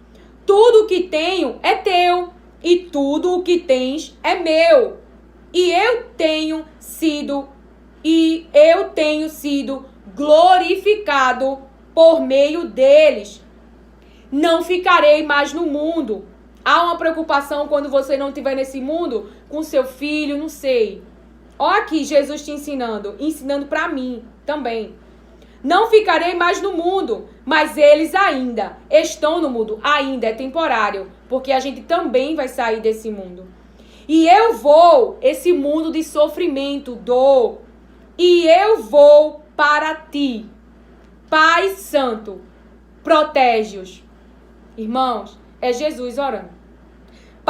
Tudo o que tenho é teu, e tudo o que tens é meu. E eu tenho sido glorificado por meio deles. Não ficarei mais no mundo. Há uma preocupação quando você não estiver nesse mundo com seu filho, não sei. Olha aqui Jesus te ensinando para mim também. Não ficarei mais no mundo, mas eles ainda estão no mundo. Ainda é temporário, porque a gente também vai sair desse mundo. E eu vou, esse mundo de sofrimento, dor, e eu vou para ti. Pai Santo, protege-os. Irmãos, é Jesus orando.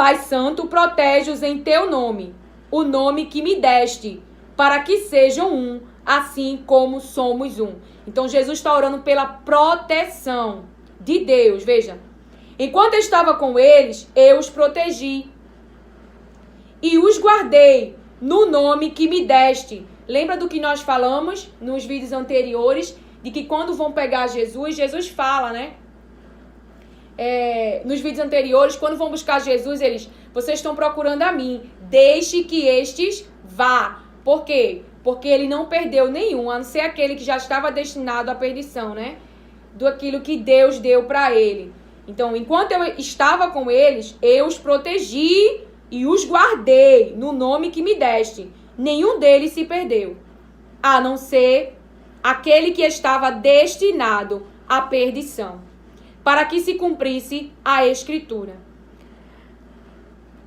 Pai Santo, protege-os em teu nome, o nome que me deste, para que sejam um, assim como somos um. Então Jesus está orando pela proteção de Deus. Veja, enquanto eu estava com eles, eu os protegi e os guardei no nome que me deste. Lembra do que nós falamos nos vídeos anteriores, de que quando vão pegar Jesus, Jesus fala, né? Nos vídeos anteriores, quando vão buscar Jesus, vocês estão procurando a mim, deixe que estes vá. Por quê? Porque ele não perdeu nenhum, a não ser aquele que já estava destinado à perdição, né? Do aquilo que Deus deu para ele. Então, enquanto eu estava com eles, eu os protegi e os guardei no nome que me deste. Nenhum deles se perdeu, a não ser aquele que estava destinado à perdição, para que se cumprisse a Escritura.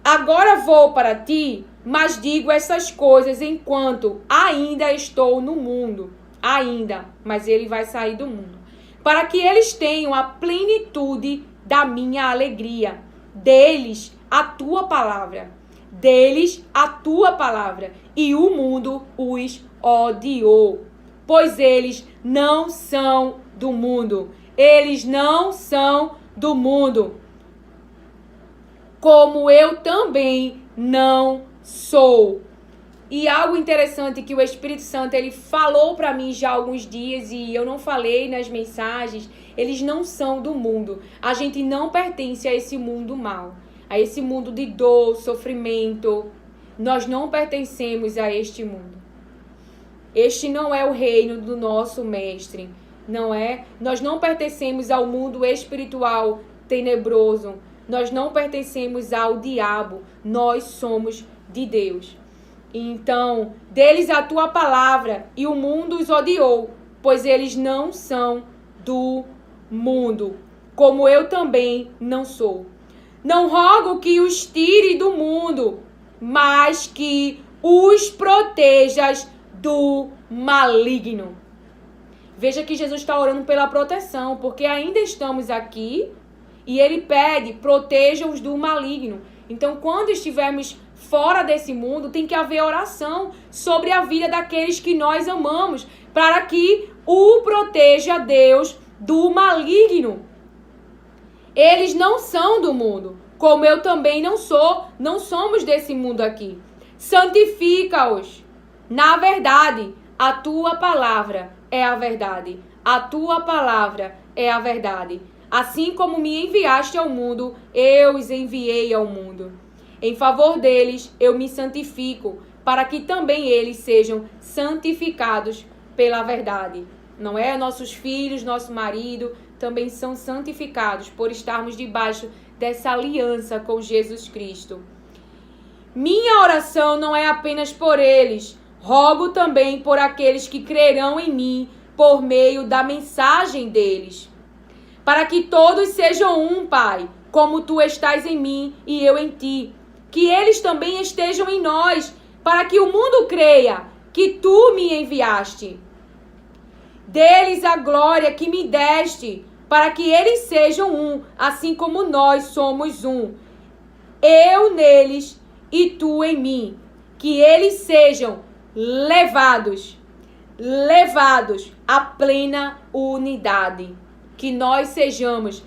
Agora vou para ti, mas digo essas coisas enquanto ainda estou no mundo. Ainda, mas ele vai sair do mundo. Para que eles tenham a plenitude da minha alegria. Deles, a tua palavra. Deles, a tua palavra. E o mundo os odiou. Pois eles não são do mundo. Eles não são do mundo. Como eu também não sou. E algo interessante que o Espírito Santo ele falou para mim já há alguns dias e eu não falei nas mensagens, eles não são do mundo. A gente não pertence a esse mundo mal, a esse mundo de dor, sofrimento. Nós não pertencemos a este mundo. Este não é o reino do nosso mestre, não é? Nós não pertencemos ao mundo espiritual tenebroso. Nós não pertencemos ao diabo, nós somos de Deus. Então, deles a tua palavra, e o mundo os odiou, pois eles não são do mundo, como eu também não sou. Não rogo que os tire do mundo, mas que os protejas do maligno. Veja que Jesus está orando pela proteção, porque ainda estamos aqui, e ele pede, proteja-os do maligno. Então, quando estivermos fora desse mundo, tem que haver oração sobre a vida daqueles que nós amamos, para que o proteja Deus do maligno. Eles não são do mundo, como eu também não sou, não somos desse mundo aqui. Santifica-os na verdade, a tua palavra é a verdade. A tua palavra é a verdade. Assim como me enviaste ao mundo, eu os enviei ao mundo. Em favor deles, eu me santifico, para que também eles sejam santificados pela verdade. Não é? Nossos filhos, nosso marido, também são santificados por estarmos debaixo dessa aliança com Jesus Cristo. Minha oração não é apenas por eles, rogo também por aqueles que crerão em mim por meio da mensagem deles. Para que todos sejam um, Pai, como tu estás em mim e eu em ti. Que eles também estejam em nós, para que o mundo creia que tu me enviaste. Deles a glória que me deste, para que eles sejam um, assim como nós somos um. Eu neles e tu em mim. Que eles sejam levados à plena unidade. Que nós sejamos,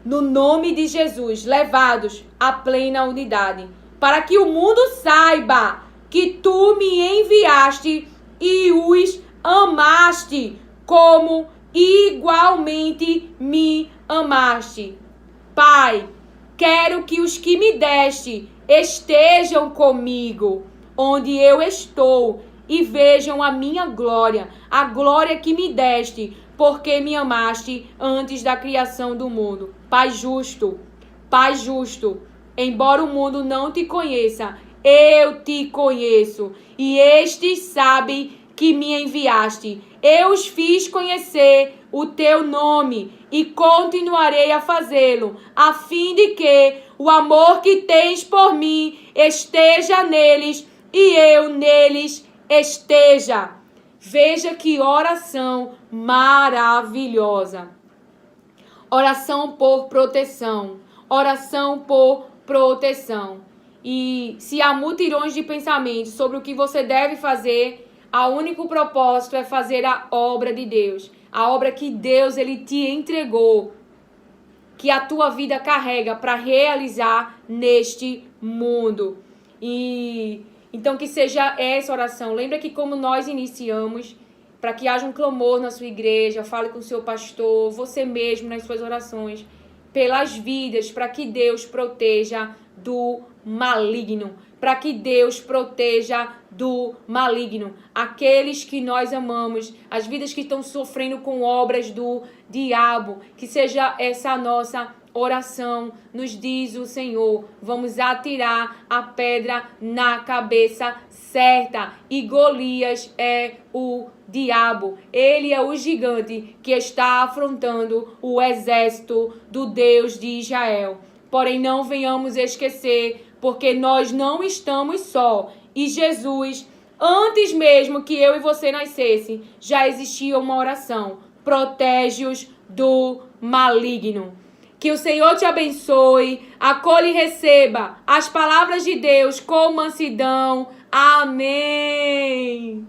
no nome de Jesus, levados à plena unidade. Para que o mundo saiba que tu me enviaste e os amaste, como igualmente me amaste. Pai, quero que os que me deste estejam comigo, onde eu estou, e vejam a minha glória, a glória que me deste, porque me amaste antes da criação do mundo. Pai justo, embora o mundo não te conheça, eu te conheço, e estes sabem que me enviaste. Eu os fiz conhecer o teu nome e continuarei a fazê-lo, a fim de que o amor que tens por mim esteja neles e eu neles esteja. Veja que oração maravilhosa. Oração por proteção, oração por proteção. E se há mutirões de pensamentos sobre o que você deve fazer, o único propósito é fazer a obra de Deus. A obra que Deus ele te entregou, que a tua vida carrega para realizar neste mundo. E então que seja essa oração. Lembra que como nós iniciamos, para que haja um clamor na sua igreja, fale com o seu pastor, você mesmo nas suas orações, pelas vidas, para que Deus proteja do maligno. Para que Deus proteja do maligno. Aqueles que nós amamos, as vidas que estão sofrendo com obras do diabo. Que seja essa a nossa oração. Nos diz o Senhor, vamos atirar a pedra na cabeça certa. E Golias é o diabo. Ele é o gigante que está afrontando o exército do Deus de Israel. Porém, não venhamos esquecer, porque nós não estamos só. E Jesus, antes mesmo que eu e você nascesse, já existia uma oração. Protege-os do maligno. Que o Senhor te abençoe, acolhe e receba as palavras de Deus com mansidão. Amém.